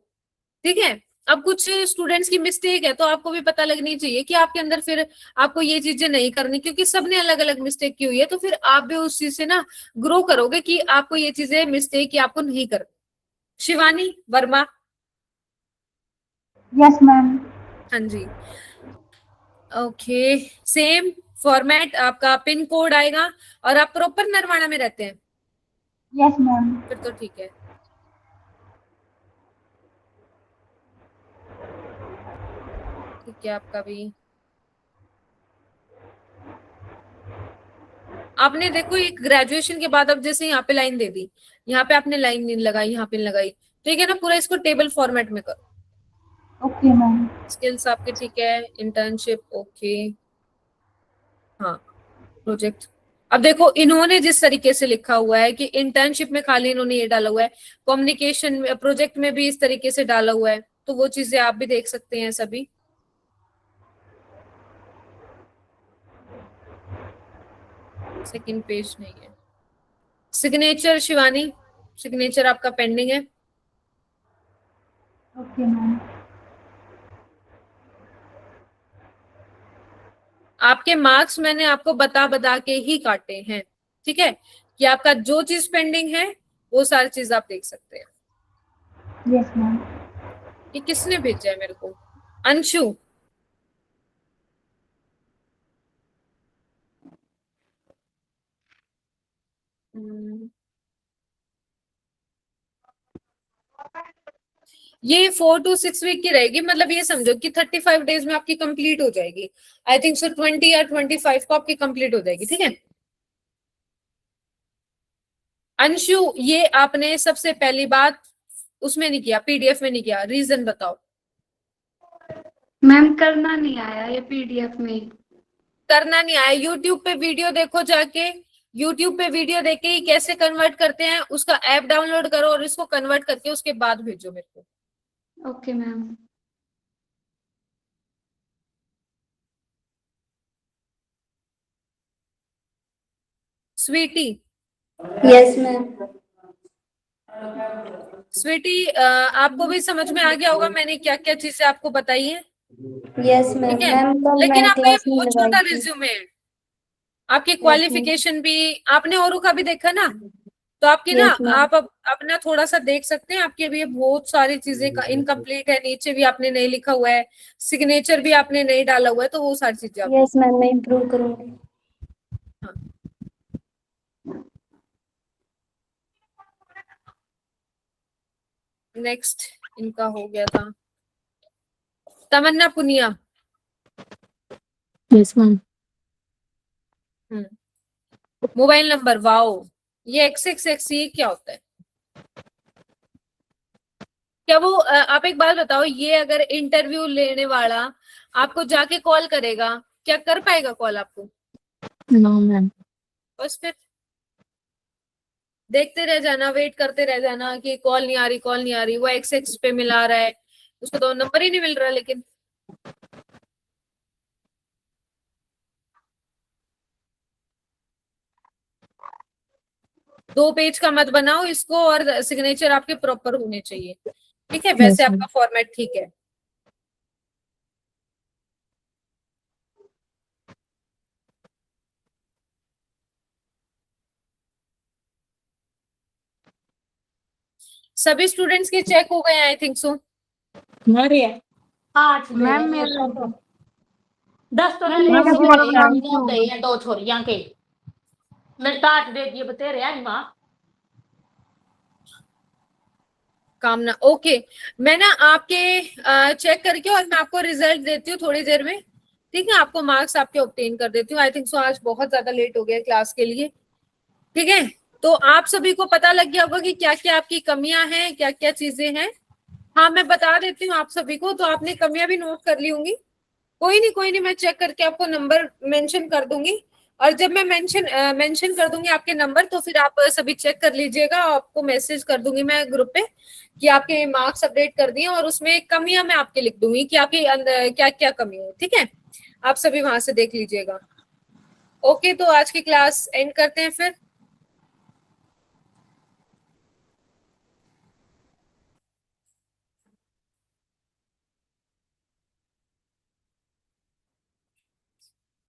ठीक है। अब कुछ स्टूडेंट्स की मिस्टेक है तो आपको भी पता लगनी चाहिए कि आपके अंदर फिर आपको ये चीजें नहीं करनी, क्योंकि सबने अलग अलग मिस्टेक की हुई है, तो फिर आप भी उस चीज से ना ग्रो करोगे कि आपको ये चीजें मिस्टेक की आपको नहीं करनी। शिवानी वर्मा। Yes ma'am. हाँ जी, ओके। सेम फॉर्मेट, आपका पिन कोड आएगा और आप प्रॉपर नरवाना में रहते हैं? Yes ma'am. फिर तो ठीक है। ठीक है, आपका भी। आपने देखो एक ग्रेजुएशन के बाद अब जैसे यहाँ पे लाइन दे दी, यहाँ पे आपने लाइन नहीं लगाई, यहाँ पे लगाई, ठीक है ना, पूरा इसको टेबल फॉर्मेट में करो। Okay ma'am. स्किल्स आपके ठीक है, इंटर्नशिप ओके, हाँ, प्रोजेक्ट। अब देखो इन्होंने जिस तरीके से लिखा हुआ है कि इंटर्नशिप में खाली इन्होंने ये डाला हुआ है, कम्युनिकेशन प्रोजेक्ट में भी इस तरीके से डाला हुआ है, तो वो चीजें आप भी देख सकते हैं सभी। सेकंड पेज नहीं है। सिग्नेचर शिवानी, सिग्नेचर आपका पेंडिंग है। Okay ma'am. आपके मार्क्स मैंने आपको बता बता के ही काटे हैं, ठीक है, कि आपका जो चीज पेंडिंग है वो सारी चीज आप देख सकते हैं। Yes ma'am. ये किसने भेजा है मेरे को? अंशु। ये 4 to 6 वीक की रहेगी, मतलब ये समझो कि 35 डेज में आपकी कंप्लीट हो जाएगी। आई थिंक सो 20 या 25 को आपकी कंप्लीट हो जाएगी, ठीक है। अंशु, ये आपने सबसे पहली बात उसमें नहीं किया, पीडीएफ में नहीं किया, रीजन बताओ। मैम करना नहीं आया ये पीडीएफ में। करना नहीं आया? यूट्यूब पे वीडियो देखो जाके, यूट्यूब पे वीडियो देख के ही कैसे कन्वर्ट करते हैं उसका ऐप डाउनलोड करो और इसको कन्वर्ट करके उसके बाद भेजो मेरे को। Okay ma'am. Sweety. Yes ma'am. Sweety, आपको भी समझ में आ गया होगा मैंने क्या क्या चीजें आपको बताई है, यस मैम। ठीक है। मैम कल लेकिन मैंने आपका ये क्लास नहीं बहुत लगाई छोटा थी। रिज्यूमे है, आपकी मैम। क्वालिफिकेशन भी आपने औरों का भी देखा ना, तो आपकी ना यस मैम। आप अब अपना थोड़ा सा देख सकते हैं, आपके भी बहुत सारी चीजें इनकम्प्लीट है, नीचे भी आपने नहीं लिखा हुआ है, सिग्नेचर भी आपने नहीं डाला हुआ है, तो वो सारी चीजें आप यस मैम, मैं इम्प्रूव करूंगी। नेक्स्ट इनका हो गया था। Tamanna Punia. Yes ma'am. Mobile number, wow, ये XXX ये क्या होता है? क्या वो आप एक बात बताओ, ये अगर इंटरव्यू लेने वाला आपको जाके कॉल करेगा, क्या कर पाएगा कॉल आपको? No ma'am. बस फिर देखते रह जाना, वेट करते रह जाना कि कॉल नहीं आ रही, कॉल नहीं आ रही, वो XX पे मिला रहा है, उसको तो नंबर ही नहीं मिल रहा। लेकिन दो पेज का मत बनाओ इसको, और सिग्नेचर आपके प्रॉपर होने चाहिए, ठीक है, वैसे Yes, आपका फॉर्मेट ठीक है। सभी स्टूडेंट्स के चेक हो गए आई थिंक सो। हमारे मैम मेरा 10 तो मैम मेरा गई हैं 2 छोरियां के मेरे ताट दे दिए बतेरे आई मां कामना, ओके। मैं ना आपके चेक करके और मैं आपको रिजल्ट देती हूँ थोड़ी देर में, ठीक है, आपको मार्क्स आपके ऑब्टेन कर देती हूँ। आई थिंक सो आज बहुत ज्यादा लेट हो गया क्लास के लिए, ठीक है। तो आप सभी को पता लग गया होगा कि क्या क्या आपकी कमियां हैं, क्या क्या चीजें हैं। हाँ, मैं बता देती हूँ आप सभी को, तो आपने कमियां भी नोट कर ली होंगी। कोई नहीं, मैं चेक करके आपको नंबर मेंशन कर दूंगी, और जब मैं मेंशन कर दूंगी आपके नंबर, तो फिर आप सभी चेक कर लीजिएगा, आपको मैसेज कर दूंगी मैं ग्रुप पे कि आपके मार्क्स अपडेट कर दिए, और उसमें कमियां मैं आपके लिख दूंगी कि आपके अंदर क्या क्या कमी है, ठीक है। आप सभी वहां से देख लीजिएगा। ओके, तो आज की क्लास एंड करते हैं फिर।